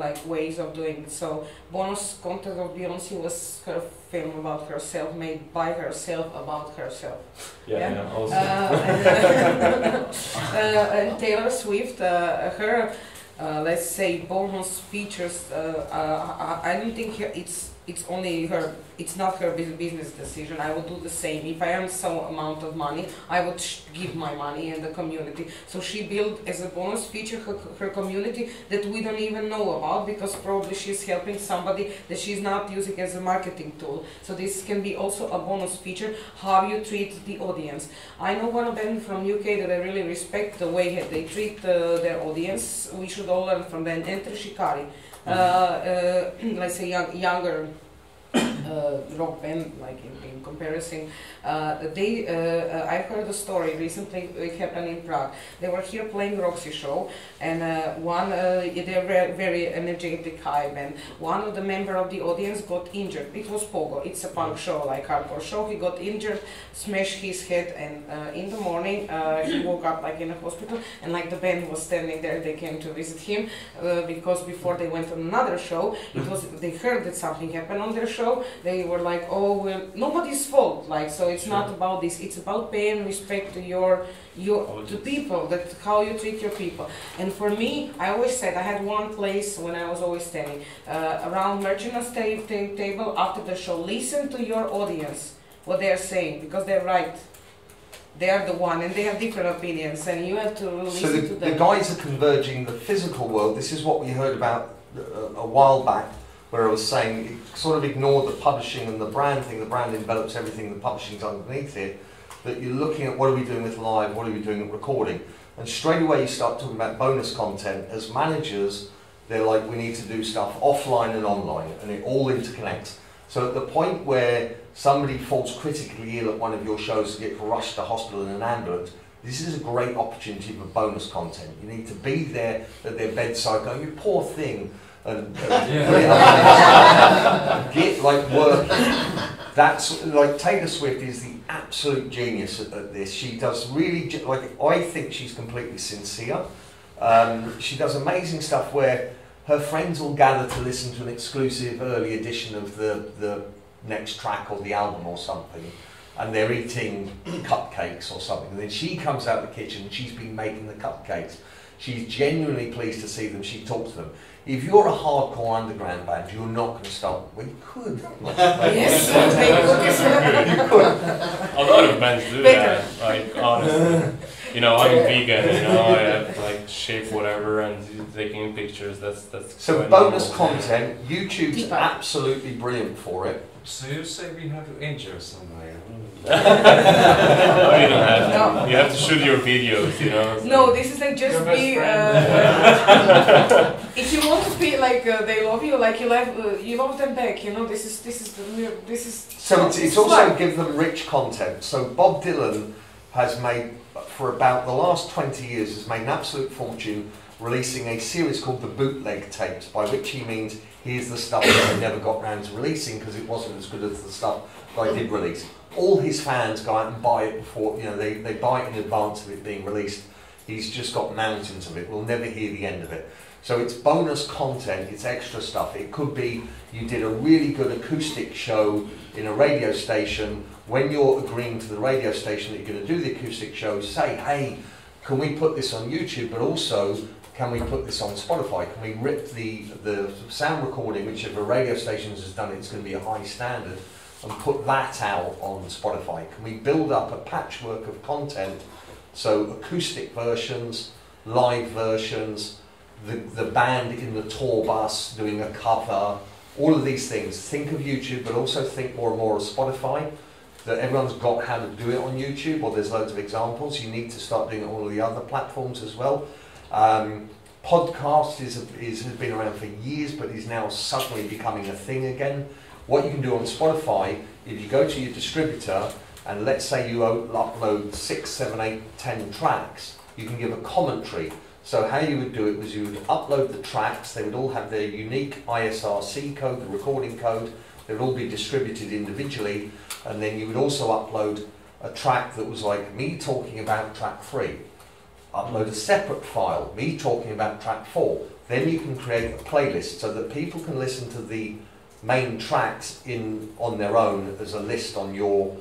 S3: like ways of doing it. So bonus content of Beyonce was her film about herself, made by herself, about herself.
S2: Yeah, also.
S3: And Taylor Swift, her let's say bonus features. I don't think it's only her. It's not her business decision. I would do the same. If I earn some amount of money, I would give my money in the community. So she built as a bonus feature her community that we don't even know about, because probably she's helping somebody that she's not using as a marketing tool. So this can be also a bonus feature, how you treat the audience. I know one of them from UK that I really respect, the way they treat their audience. We should all learn from them. Enter Shikari. Let's say younger rock band, like in comparison. I heard a story recently. It happened in Prague. They were here playing Roxy show, and they're very energetic high band. One of the member of the audience got injured. It was Pogo. It's a punk show, like hardcore show. He got injured, smashed his head, and in the morning he woke up like in a hospital, and like the band was standing there. They came to visit him because before they went on another show, they heard that something happened on their show. They were like, oh, well, nobody's fault. Like, so it's not about this. It's about paying respect to to people, that how you treat your people. And for me, I always said I had one place when I was always standing around merchandise table after the show. Listen to your audience, what they're saying, because they're right. They are the one, and they have different opinions, and you have to listen to them.
S1: The guys are converging the physical world. This is what we heard about a while back, where I was saying, sort of ignore the publishing and the brand thing. The brand envelops everything, the publishing's underneath it. That you're looking at what are we doing with live, what are we doing with recording. And straight away you start talking about bonus content. As managers, they're like, we need to do stuff offline and online, and it all interconnects. So at the point where somebody falls critically ill at one of your shows and gets rushed to hospital in an ambulance, this is a great opportunity for bonus content. You need to be there at their bedside going, you poor thing, and get like working. That's like Taylor Swift is the absolute genius at this. She does really, like, I think she's completely sincere. She does amazing stuff where her friends will gather to listen to an exclusive early edition of the next track or the album or something, and they're eating cupcakes or something, and then she comes out of the kitchen and she's been making the cupcakes. She's genuinely pleased to see them. She talks to them. If you're a hardcore underground band, you're not going to start. Well, you could.
S3: Yes,
S1: you could.
S2: A lot of bands do that. Like, honestly, you know, I'm vegan. You know, I have like shape whatever and taking pictures. That's
S1: so bonus content. YouTube's absolutely brilliant for it.
S4: So you say we have to injure somebody?
S2: No, you don't have to. No. You have to shoot your videos, you know. So.
S3: No, this is like just be. If you want to be like they love you, like you love them back. You know, this is.
S1: So it's also give them rich content. So Bob Dylan has made, for about the last 20 years, has made an absolute fortune releasing a series called the bootleg tapes, by which he means here's the stuff that I never got round to releasing because it wasn't as good as the stuff that I did release. All his fans go out and buy it before, you know, they buy it in advance of it being released. He's just got mountains of it. We'll never hear the end of it. So it's bonus content, it's extra stuff. It could be you did a really good acoustic show in a radio station. When you're agreeing to the radio station that you're going to do the acoustic show, say, hey, can we put this on YouTube, but also can we put this on Spotify? Can we rip the sound recording, whichever radio stations has done it, it's going to be a high standard, and put that out on Spotify? Can we build up a patchwork of content, so acoustic versions, live versions, the band in the tour bus doing a cover, all of these things. Think of YouTube, but also think more and more of Spotify, that everyone's got how to do it on YouTube, or there's loads of examples. You need to start doing it on all the other platforms as well. Podcast has been around for years, but is now suddenly becoming a thing again. What you can do on Spotify, if you go to your distributor, and let's say you upload 6, 7, 8, 10 tracks, you can give a commentary. So how you would do it was you would upload the tracks, they would all have their unique ISRC code, the recording code, they would all be distributed individually, and then you would also upload a track that was like me talking about track 3. upload a separate file, me talking about track 4. Then you can create a playlist so that people can listen to the main tracks on their own as a list on your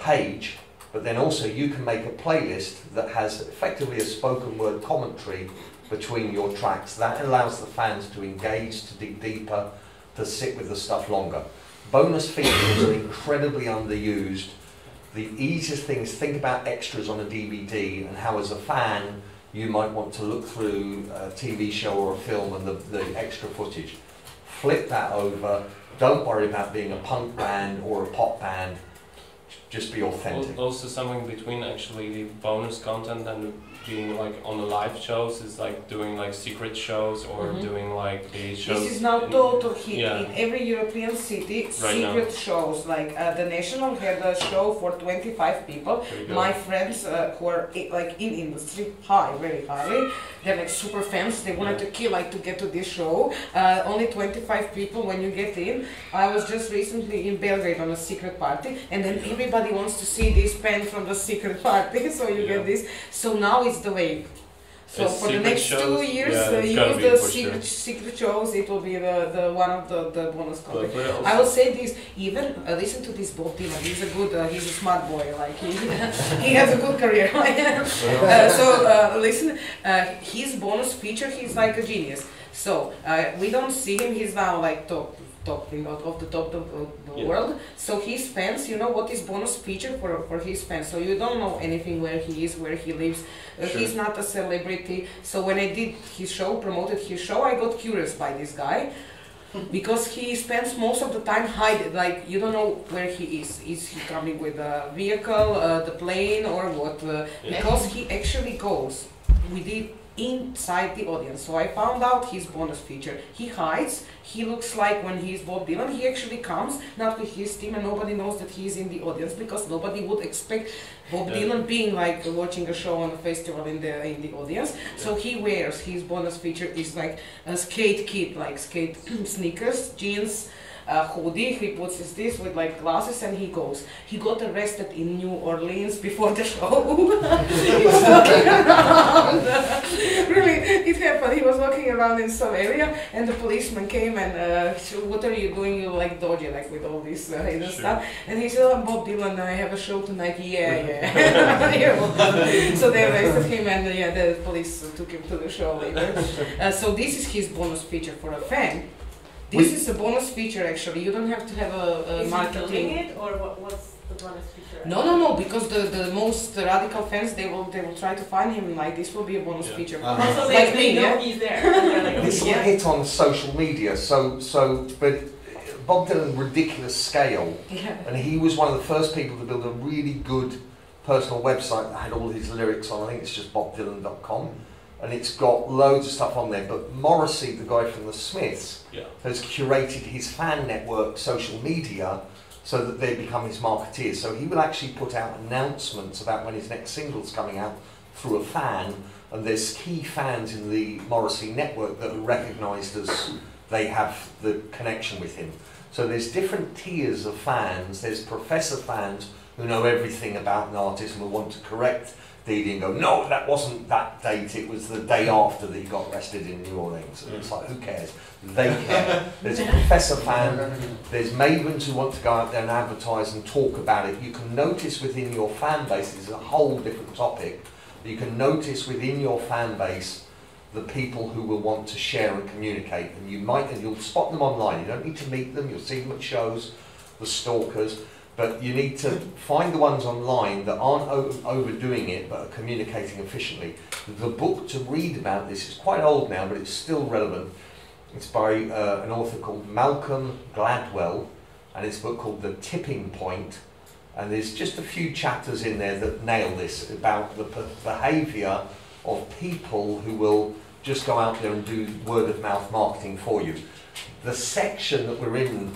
S1: page, but then also you can make a playlist that has effectively a spoken word commentary between your tracks. That allows the fans to engage, to dig deeper, to sit with the stuff longer. Bonus features are incredibly underused. The easiest thing is think about extras on a DVD and how as a fan you might want to look through a TV show or a film and the extra footage. Flip that over. Don't worry about being a punk band or a pop band. Just be authentic.
S2: Also something between actually the bonus content and being like on the live shows is like doing like secret shows or doing like the shows.
S3: This is now total hit
S2: yeah.
S3: in every European city.
S2: Right
S3: Secret
S2: now.
S3: Shows like the National had a show for 25 people. My friends who are like in industry, very highly, they're like super fans. They wanted to kill like to get to this show. Only 25 people when you get in. I was just recently in Belgrade on a secret party, and then everybody wants to see this pen from the secret party. So you get this. So now it's the wave. So
S2: It's
S3: for the next
S2: shows.
S3: 2 years,
S2: Yeah,
S3: use the secret shows. It will be the one of the bonus content. I will say this. Even listen to this Bob Dylan. He's a good. He's a smart boy. Like he has a good career. So listen. His bonus feature. He's like a genius. So we don't see him. He's now like top of the top of the world. So his fans, you know what is bonus feature for his fans. So you don't know anything where he is, where he lives. He's not a celebrity. So when I did his show, promoted his show, I got curious by this guy. Because he spends most of the time hiding, like you don't know where he is. Is he coming with a vehicle, the plane, or what? Because he actually goes with it inside the audience. So I found out his bonus feature. He hides. He looks like when he's Bob Dylan. He actually comes not with his team, and nobody knows that he's in the audience because nobody would expect Bob Dylan being like watching a show on a festival in the audience. So he wears his bonus feature is like a skate kit, like skate sneakers, jeans, hoodie. He puts this with like glasses and he goes. He got arrested in New Orleans before the show. He was walking around. Really, it happened. He was walking around in some area and the policeman came and what are you doing? You like dodgy, like with all this hidden stuff. And he said, I'm Bob Dylan, I have a show tonight. Yeah. So they arrested him and the police took him to the show later. So this is his bonus feature for a fan. This is a bonus feature actually. You don't have to have a marketing.
S5: Is he building it or what's the bonus feature?
S3: No. Because the most radical fans they will try to find him. Like this will be a bonus feature.
S5: So
S3: Like
S5: they
S3: me,
S5: know
S3: yeah?
S5: he's there.
S1: This is a hit on social media. But Bob Dylan, ridiculous scale, and he was one of the first people to build a really good personal website that had all his lyrics on. I think it's just bobdylan.com. And it's got loads of stuff on there, but Morrissey, the guy from the Smiths, has curated his fan network social media so that they become his marketeers. So he will actually put out announcements about when his next single's coming out through a fan, and there's key fans in the Morrissey network that are recognised as they have the connection with him. So there's different tiers of fans. There's professor fans who know everything about an artist and will want to correct Didi and go, no, that wasn't that date, it was the day after that he got arrested in New Orleans. And it's like, who cares? They care. There's a professor fan, there's mavens who want to go out there and advertise and talk about it. You can notice within your fan base, this is a whole different topic, you can notice within your fan base the people who will want to share and communicate. And you'll spot them online. You don't need to meet them, you'll see them at shows, the stalkers. But you need to find the ones online that aren't overdoing it but are communicating efficiently. The book to read about this is quite old now, but it's still relevant. It's by an author called Malcolm Gladwell, and it's a book called The Tipping Point. And there's just a few chapters in there that nail this about the behaviour of people who will just go out there and do word-of-mouth marketing for you. The section that we're in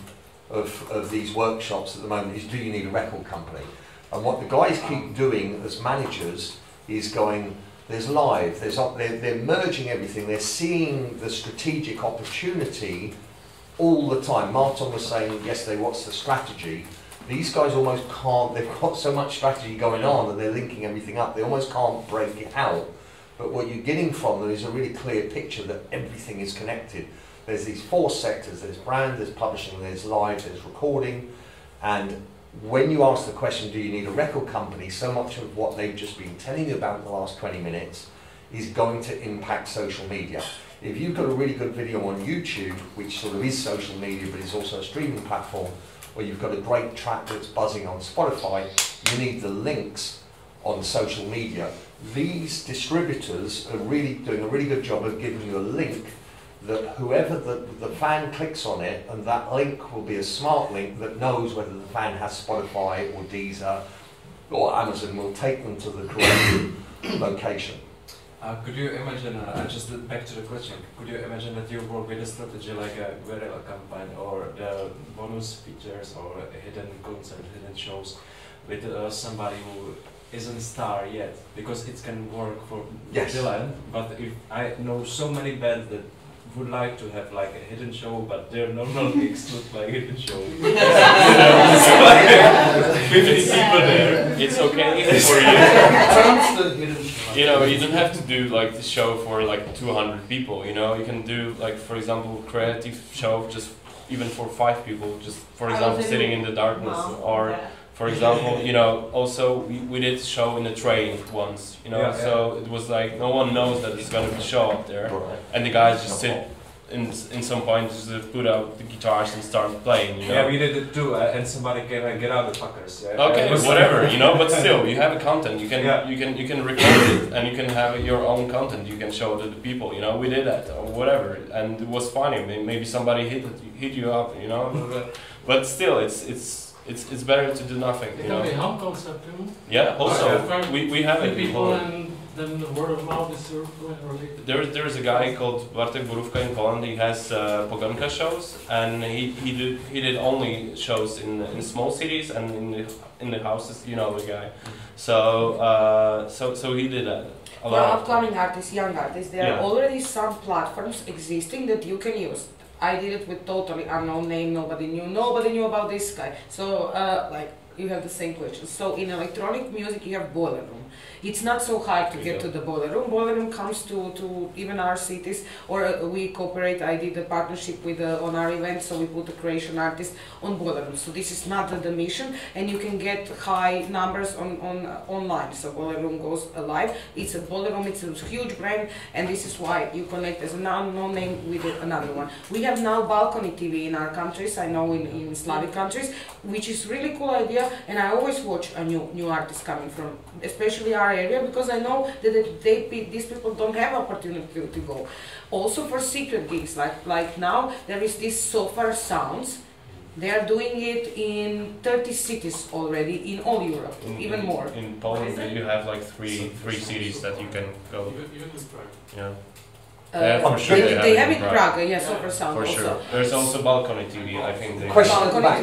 S1: of these workshops at the moment is, do you need a record company? And what the guys keep doing as managers is going, there's live, they're merging everything, they're seeing the strategic opportunity all the time. Martin was saying yesterday, what's the strategy? These guys almost can't, they've got so much strategy going on and they're linking everything up, they almost can't break it out. But what you're getting from them is a really clear picture that everything is connected. There's these 4 sectors, there's brand, there's publishing, there's live, there's recording. And when you ask the question, do you need a record company, so much of what they've just been telling you about in the last 20 minutes is going to impact social media. If you've got a really good video on YouTube, which sort of is social media, but is also a streaming platform, or you've got a great track that's buzzing on Spotify, you need the links on social media. These distributors are really doing a really good job of giving you a link that whoever the fan clicks on it, and that link will be a smart link that knows whether the fan has Spotify or Deezer or Amazon, will take them to the correct location.
S4: Could you imagine, just back to the question, could you imagine that you work with a strategy like a guerrilla campaign or the bonus features or hidden concert, hidden shows with somebody who isn't a star yet? Because it can work for Dylan, but if I know so many bands that would like to have like a hidden show, but their normal gigs look like a hidden show. 50 people there.
S2: It's okay for you. You know, you don't have to do like the show for like 200 people. You know, you can do like, for example, creative show just even for 5 people. Just for example, sitting in the darkness, or for example, you know, also we did show in a train once. You know, so it was like no one knows that it's gonna be show up there, and the guys just sit in some point, just put out the guitars and start playing, you know?
S4: Yeah, we did it too, and somebody can get out the fuckers.
S2: Okay, whatever, you know, but still, you have a content, you can record it, and you can have your own content, you can show to the people, you know, we did that, or whatever, and it was funny, maybe somebody hit you up, you know, but still, it's better to do nothing, you know?
S8: It can be a home concept too.
S2: Yeah, also, we have it
S8: people, and then the word of mouth is related.
S2: There is a guy called Bartek Borówka in Poland. He has Pogonka shows, and he did only shows in small cities and in the houses. You know the guy, so he did that.
S3: For upcoming artists, young artists, there are already some platforms existing that you can use. I did it with totally unknown name. Nobody knew about this guy. So like you have the same question. So in electronic music, you have Boiler Room. It's not so hard to get to the Boiler Room. Boiler Room comes to even our cities, or we cooperate. I did a partnership with on our event, so we put a Croatian artist on Boiler Room. So this is not the mission, and you can get high numbers online. So Boiler Room goes live. It's a Boiler Room. It's a huge brand, and this is why you connect as a unknown name with another one. We have now balcony TV in our countries. I know in Slavic countries, which is really cool idea, and I always watch a new artist coming from, especially our area, because I know that these people don't have opportunity to go. Also for secret gigs, like now there is this So Far Sounds. They are doing it in 30 cities already in all Europe, even more.
S2: In Poland, you have like three cities that you can go.
S8: Even in Prague.
S2: Yeah.
S1: For sure
S3: they have it in Prague, yeah, So Far Sound
S2: for
S3: also.
S2: Sure. There's also balcony TV, I think.
S1: Question at the back.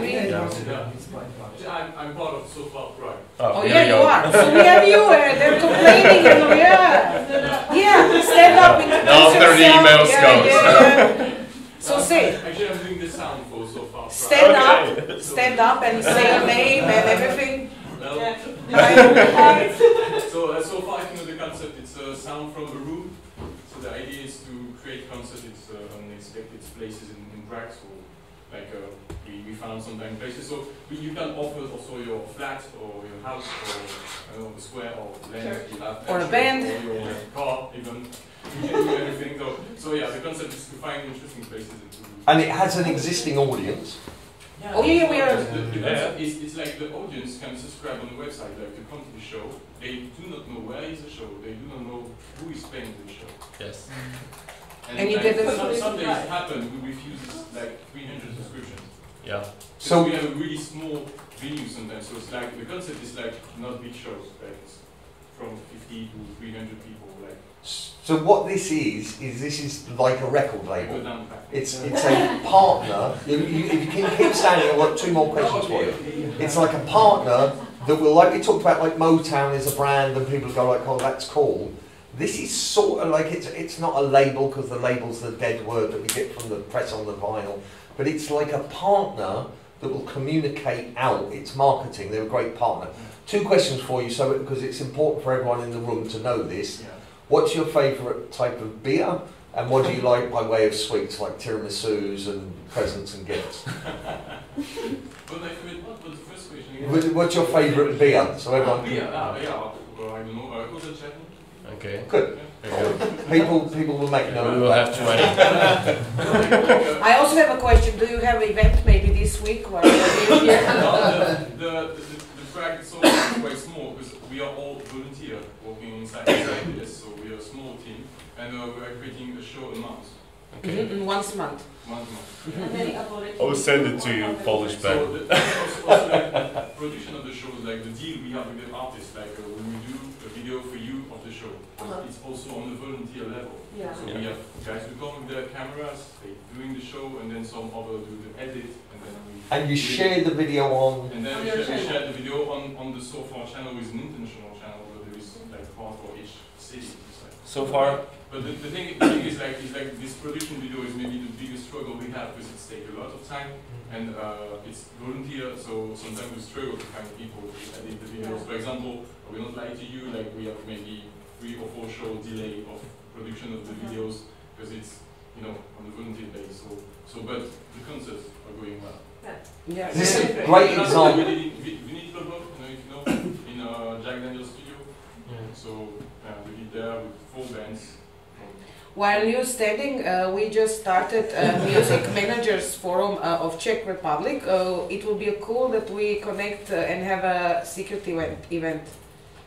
S9: I'm part of So Far Prague.
S3: Oh yeah, you are. So we have you. They're complaining, and yeah. Stand up.
S2: After the emails goes.
S3: So say.
S9: Actually, I'm doing the sound for So Far Prague.
S3: Stand up, and say your name and everything.
S9: So far, I know the concept. It's a sound from a room. So the idea is to create concerts on unexpected places in Prague. So like we found some time places. So you can offer also your flat or your house or I don't know, a square or land you have,
S3: or a band
S9: or your car even. You can do everything. So yeah, the concept is to find interesting places.
S1: And it has an existing audience.
S3: Oh yeah, we are.
S9: The concept is it's like the audience can subscribe on the website, like to come to the show. They do not know where is the show. They do not know who is paying the show.
S2: Yes.
S3: And you get the
S9: some days it happen. We refuse like 300 subscriptions.
S2: Yeah.
S9: So we have a really small venue sometimes. So it's like the concept is like not big shows. Like it's from 50 to 300 people. Like.
S1: So what this is like a record label. It's a partner. If you can keep standing, I've got 2 more questions for you. It's like a partner that will, like we talked about, like Motown is a brand, and people go like, oh, that's cool. This is sort of like it's not a label because the label's the dead word that we get from the press on the vinyl, but it's like a partner that will communicate out its marketing. They're a great partner. Two questions for you, so because it's important for everyone in the room to know this.
S4: Yeah.
S1: What's your favourite type of beer, and what do you like by way of sweets, like tiramisus and presents and gifts?
S9: But like, what was the first question again?
S1: What's your favourite beer? So everyone.
S9: Beer. Well, I don't know. Who's the chat?
S2: Okay.
S1: Good. People will make
S2: We
S1: note.
S2: will have 20.
S3: I also have a question. Do you have an event maybe this week? While you're here?
S9: The track is also quite small because we are all volunteer working inside this, so we are a small team, and we are creating a show a month.
S2: Okay.
S3: Once a month.
S9: Once a month.
S5: And then you upload it.
S2: I will send it to you, Polish back.
S9: So also like production of the show, like the deal we have with the artist, like when we do a video for you of the show, it's also on the volunteer level.
S5: Yeah.
S9: So we have guys who come with their cameras, they doing the show, and then some other do the edit, and then we.
S1: And you share the video on.
S9: And then we share the video on the So Far channel is an international channel where there is like part for each city.
S2: So far.
S9: But the thing is like this production video is maybe the biggest struggle we have because it's take a lot of time and it's volunteer, so sometimes we struggle to find people to edit the videos. For example, we don't lie to you, like we have maybe 3 or 4 show delay of production of the videos because it's on the volunteer base. So but the concerts are going well.
S3: Yeah.
S1: This is a great example.
S9: We need Club, if you know, in Jack Daniel's studio. So we did there with 4 bands.
S3: While you're standing, we just started a music managers forum of Czech Republic. It will be cool that we connect and have a secret event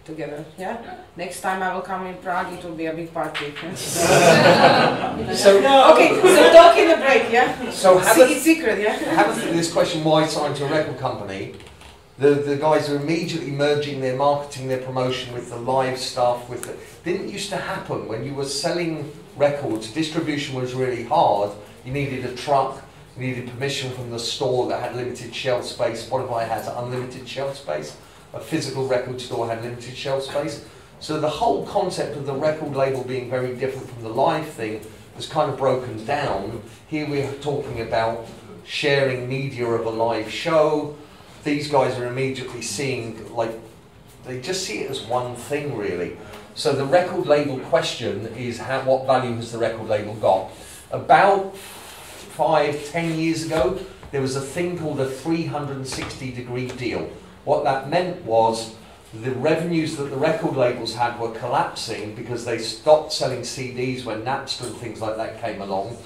S3: together. Yeah? Next time I will come in Prague, it will be a big party.
S1: So
S3: okay, so talk in the break, yeah?
S1: So
S3: it's secret, yeah?
S1: Have a think of this question: why sign to a record company? The guys are immediately merging their marketing, their promotion with the live stuff. Didn't used to happen when you were selling records. Distribution was really hard. You needed a truck. You needed permission from the store that had limited shelf space. Spotify has unlimited shelf space. A physical record store had limited shelf space. So the whole concept of the record label being very different from the live thing was kind of broken down. Here we're talking about sharing media of a live show. These guys are immediately seeing, they just see it as one thing really. So the record label question is what value has the record label got? About 5-10 years ago, there was a thing called a 360-degree deal. What that meant was the revenues that the record labels had were collapsing because they stopped selling CDs when Napster and things like that came along.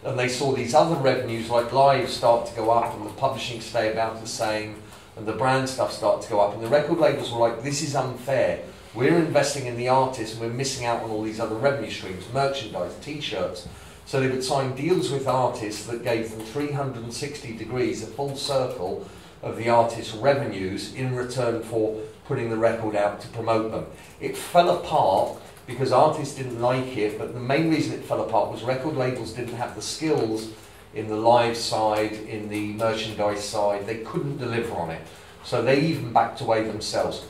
S1: And they saw these other revenues like live start to go up and the publishing stay about the same and the brand stuff start to go up. And the record labels were like, this is unfair. We're investing in the artist and we're missing out on all these other revenue streams, merchandise, t-shirts. So they would sign deals with artists that gave them 360 degrees, a full circle of the artist's revenues in return for putting the record out to promote them. It fell apart because artists didn't like it, but the main reason it fell apart was record labels didn't have the skills in the live side, in the merchandise side. They couldn't deliver on it. So they even backed away themselves.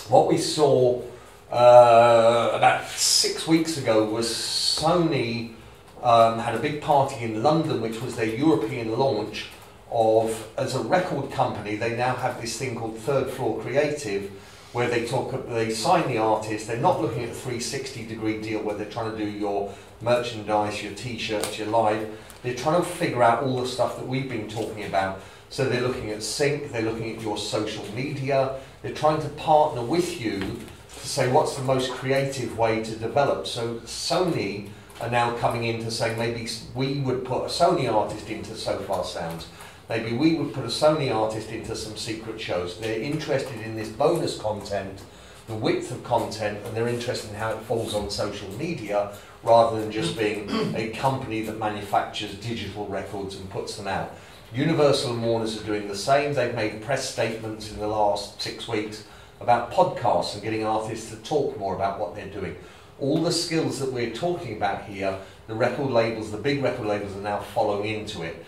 S1: What we saw about 6 weeks ago was Sony had a big party in London, which was their European launch of, as a record company, they now have this thing called Third Floor Creative, where they sign the artist. They're not looking at a 360-degree deal where they're trying to do your merchandise, your t-shirts, your live. They're trying to figure out all the stuff that we've been talking about. So they're looking at sync, they're looking at your social media, they're trying to partner with you to say what's the most creative way to develop. So Sony are now coming in to say maybe we would put a Sony artist into So Far Sounds. Maybe we would put a Sony artist into some secret shows. They're interested in this bonus content, the width of content, and they're interested in how it falls on social media rather than just being a company that manufactures digital records and puts them out. Universal and Warners are doing the same. They've made press statements in the last 6 weeks about podcasts and getting artists to talk more about what they're doing. All the skills that we're talking about here, the record labels, the big record labels are now following into it.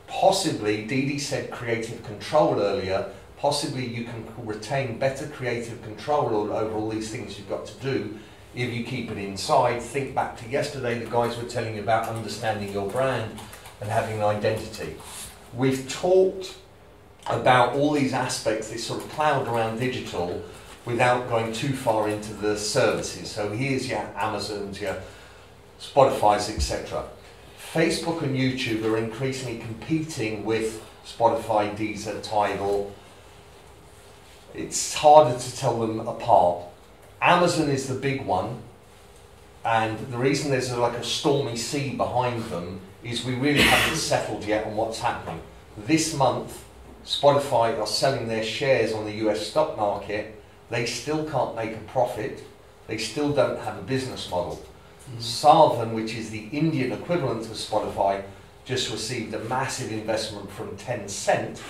S1: Possibly, Didi said creative control earlier, possibly you can retain better creative control over all these things you've got to do if you keep it inside. Think back to yesterday, the guys were telling you about understanding your brand and having an identity. We've talked about all these aspects, this sort of cloud around digital, without going too far into the services. So here's your Amazons, your Spotify's, etc. Facebook and YouTube are increasingly competing with Spotify, Deezer, Tidal. It's harder to tell them apart. Amazon is the big one, and the reason there's like a stormy sea behind them is we really haven't settled yet on what's happening. This month, Spotify are selling their shares on the US stock market. They still can't make a profit. They still don't have a business model. Saavn, which is the Indian equivalent of Spotify, just received a massive investment from Tencent.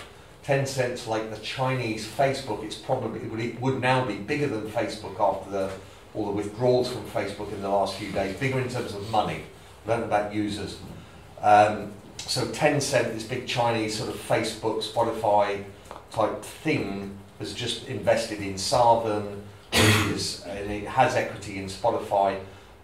S1: Tencent's like the Chinese Facebook. It would now be bigger than Facebook after all the withdrawals from Facebook in the last few days. Bigger in terms of money. I don't know about users. So Tencent, this big Chinese sort of Facebook, Spotify type thing, has just invested in Saavn, and it has equity in Spotify.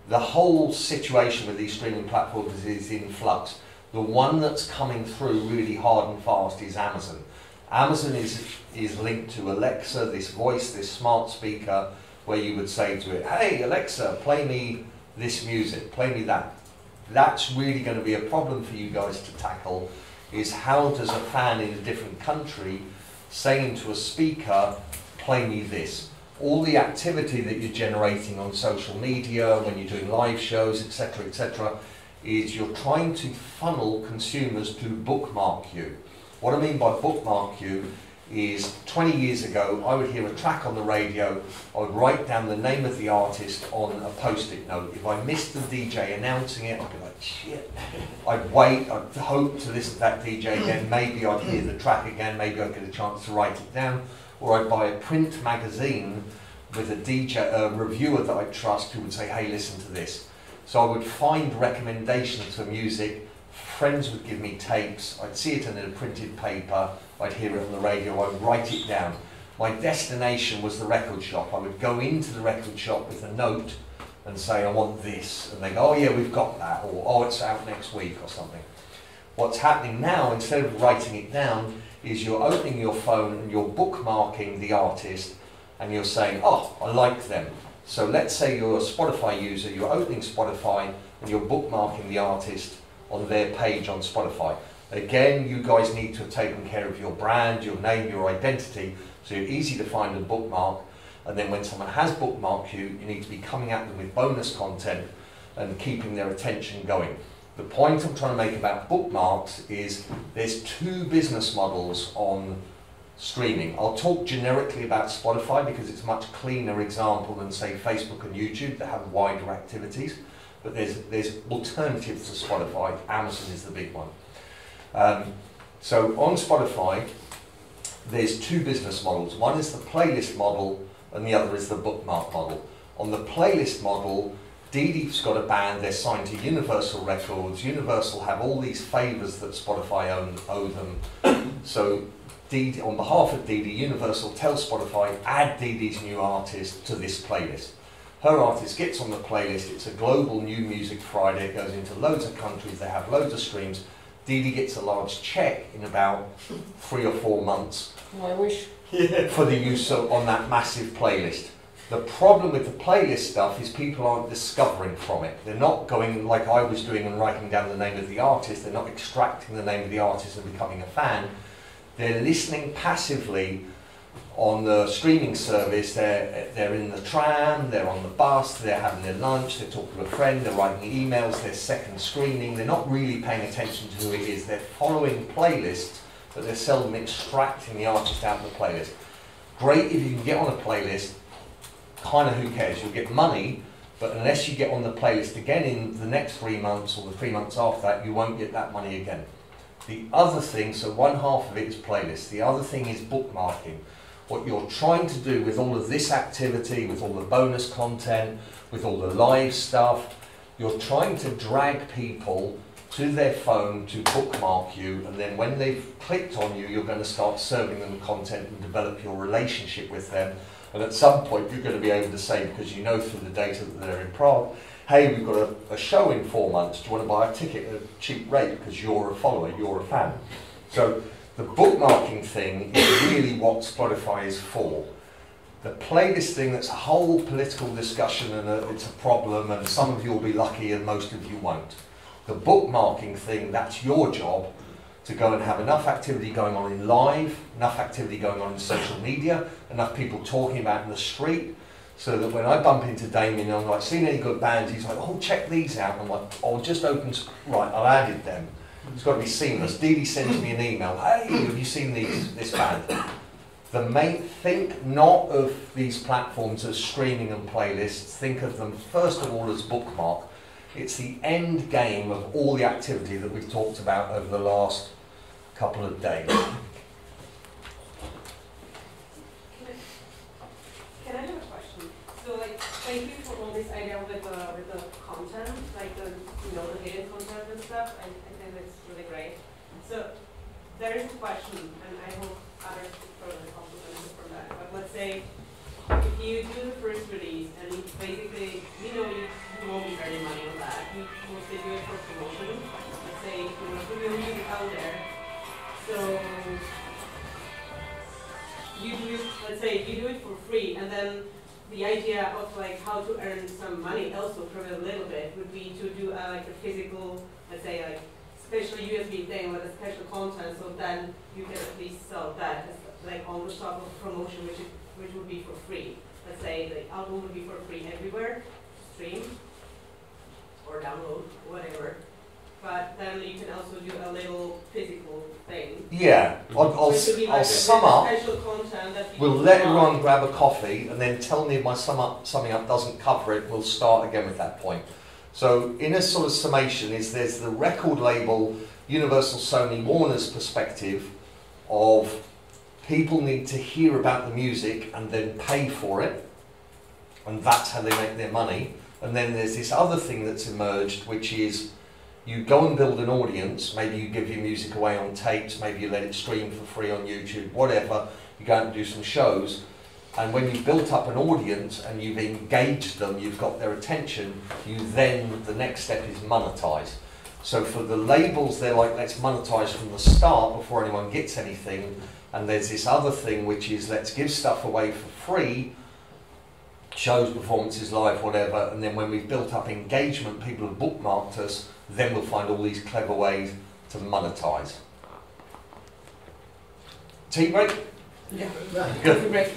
S1: The whole situation with these streaming platforms is in flux. The one that's coming through really hard and fast is Amazon. Amazon is linked to Alexa, this voice, this smart speaker, where you would say to it, hey Alexa, play me this music, play me that. That's really going to be a problem for you guys to tackle, is how does a fan in a different country saying to a speaker, play me this. All the activity that you're generating on social media, when you're doing live shows, etc., is you're trying to funnel consumers to bookmark you. What I mean by bookmark you is 20 years ago, I would hear a track on the radio, I would write down the name of the artist on a post-it note. If I missed the DJ announcing it, I'd be like, shit. I'd wait, I'd hope to listen to that DJ again, maybe I'd hear the track again, maybe I'd get a chance to write it down, or I'd buy a print magazine with a DJ, a reviewer that I trust who would say, hey, listen to this. So I would find recommendations for music, friends would give me tapes, I'd see it in a printed paper, I'd hear it on the radio, I'd write it down. My destination was the record shop. I would go into the record shop with a note and say, I want this. And they go, oh yeah, we've got that, or oh, it's out next week or something. What's happening now, instead of writing it down, is you're opening your phone and you're bookmarking the artist and you're saying, oh, I like them. So let's say you're a Spotify user, you're opening Spotify and you're bookmarking the artist on their page on Spotify. Again, you guys need to have taken care of your brand, your name, your identity, so you're easy to find and bookmark. And then when someone has bookmarked you, you need to be coming at them with bonus content and keeping their attention going. The point I'm trying to make about bookmarks is there's two business models on streaming. I'll talk generically about Spotify because it's a much cleaner example than, say, Facebook and YouTube that have wider activities. But there's alternatives to Spotify. Amazon is the big one. So on Spotify, there's two business models. One is the playlist model and the other is the bookmark model. On the playlist model, Didi's got a band, they're signed to Universal Records. Universal have all these favours that Spotify owe them. So Didi, on behalf of Didi, Universal tells Spotify, add Didi's new artist to this playlist. Her artist gets on the playlist, it's a global New Music Friday, it goes into loads of countries, they have loads of streams. Didi gets a large check in about 3 or 4 months
S3: I wish.
S1: for the use on that massive playlist. The problem with the playlist stuff is people aren't discovering from it. They're not going like I was doing and writing down the name of the artist, they're not extracting the name of the artist and becoming a fan. They're listening passively on the streaming service. They're in the tram, they're on the bus, they're having their lunch, they're talking to a friend, they're writing emails, they're second screening. They're not really paying attention to who it is. They're following playlists, but they're seldom extracting the artist out of the playlist. Great if you can get on a playlist, kind of who cares? You'll get money, but unless you get on the playlist again in the next 3 months or the 3 months after that, you won't get that money again. The other thing, so one half of it is playlists, the other thing is bookmarking. What you're trying to do with all of this activity, with all the bonus content, with all the live stuff, you're trying to drag people to their phone to bookmark you, and then when they've clicked on you, you're going to start serving them content and develop your relationship with them. And at some point, you're going to be able to say, because you know through the data that they're in Prague, hey, we've got a show in 4 months, do you want to buy a ticket at a cheap rate because you're a follower, you're a fan. So The bookmarking thing is really what Spotify is for. The playlist thing, that's a whole political discussion, and it's a problem, and some of you will be lucky and most of you won't. The bookmarking thing, that's your job, to go and have enough activity going on in live, enough activity going on in social media, enough people talking about it in the street, so that when I bump into Damien and I'm like, seen any good bands, he's like, oh, check these out. I'm like, oh, just open, right, I've added them. It's got to be seamless. Dee Dee sends me an email, hey, have you seen this band? The main, think not of these platforms as streaming and playlists, think of them first of all as bookmark. It's the end game of all the activity that we've talked about over the last couple of days.
S5: Can I have a question? So, like, thank you for all this idea with the content, like the the hidden content and stuff. I think that's really great. So, there is a question, and I hope others further complement from that. But let's say if you do the first release and basically, you won't be earning money on that. You mostly do it for promotion. Let's say you want to put your music out there. So you do, let's say you do it for free, and then the idea of like how to earn some money also from it a little bit would be to do like a physical, let's say like special USB thing with a special content, so then you can at least sell that as like on the top of promotion, which would be for free. Let's say the album would be for free everywhere, stream or download, whatever. But then you can also do a little physical thing.
S1: Yeah, I'll sum up.
S5: Special content that
S1: We'll let everyone grab a coffee and then tell me if my summing up doesn't cover it. We'll start again with that point. So in a sort of summation there's the record label, Universal, Sony, Warner's perspective of people need to hear about the music and then pay for it, and that's how they make their money. And then there's this other thing that's emerged, which is you go and build an audience. Maybe you give your music away on tapes, maybe you let it stream for free on YouTube, whatever. You go out and do some shows, and when you've built up an audience and you've engaged them, you've got their attention, the next step is monetize. So for the labels, they're like, let's monetize from the start before anyone gets anything. And there's this other thing, which is let's give stuff away for free, shows, performances, live, whatever, and then when we've built up engagement, people have bookmarked us, then we'll find all these clever ways to monetize. Tea break?
S3: Yeah.
S1: Good.
S3: Coffee break.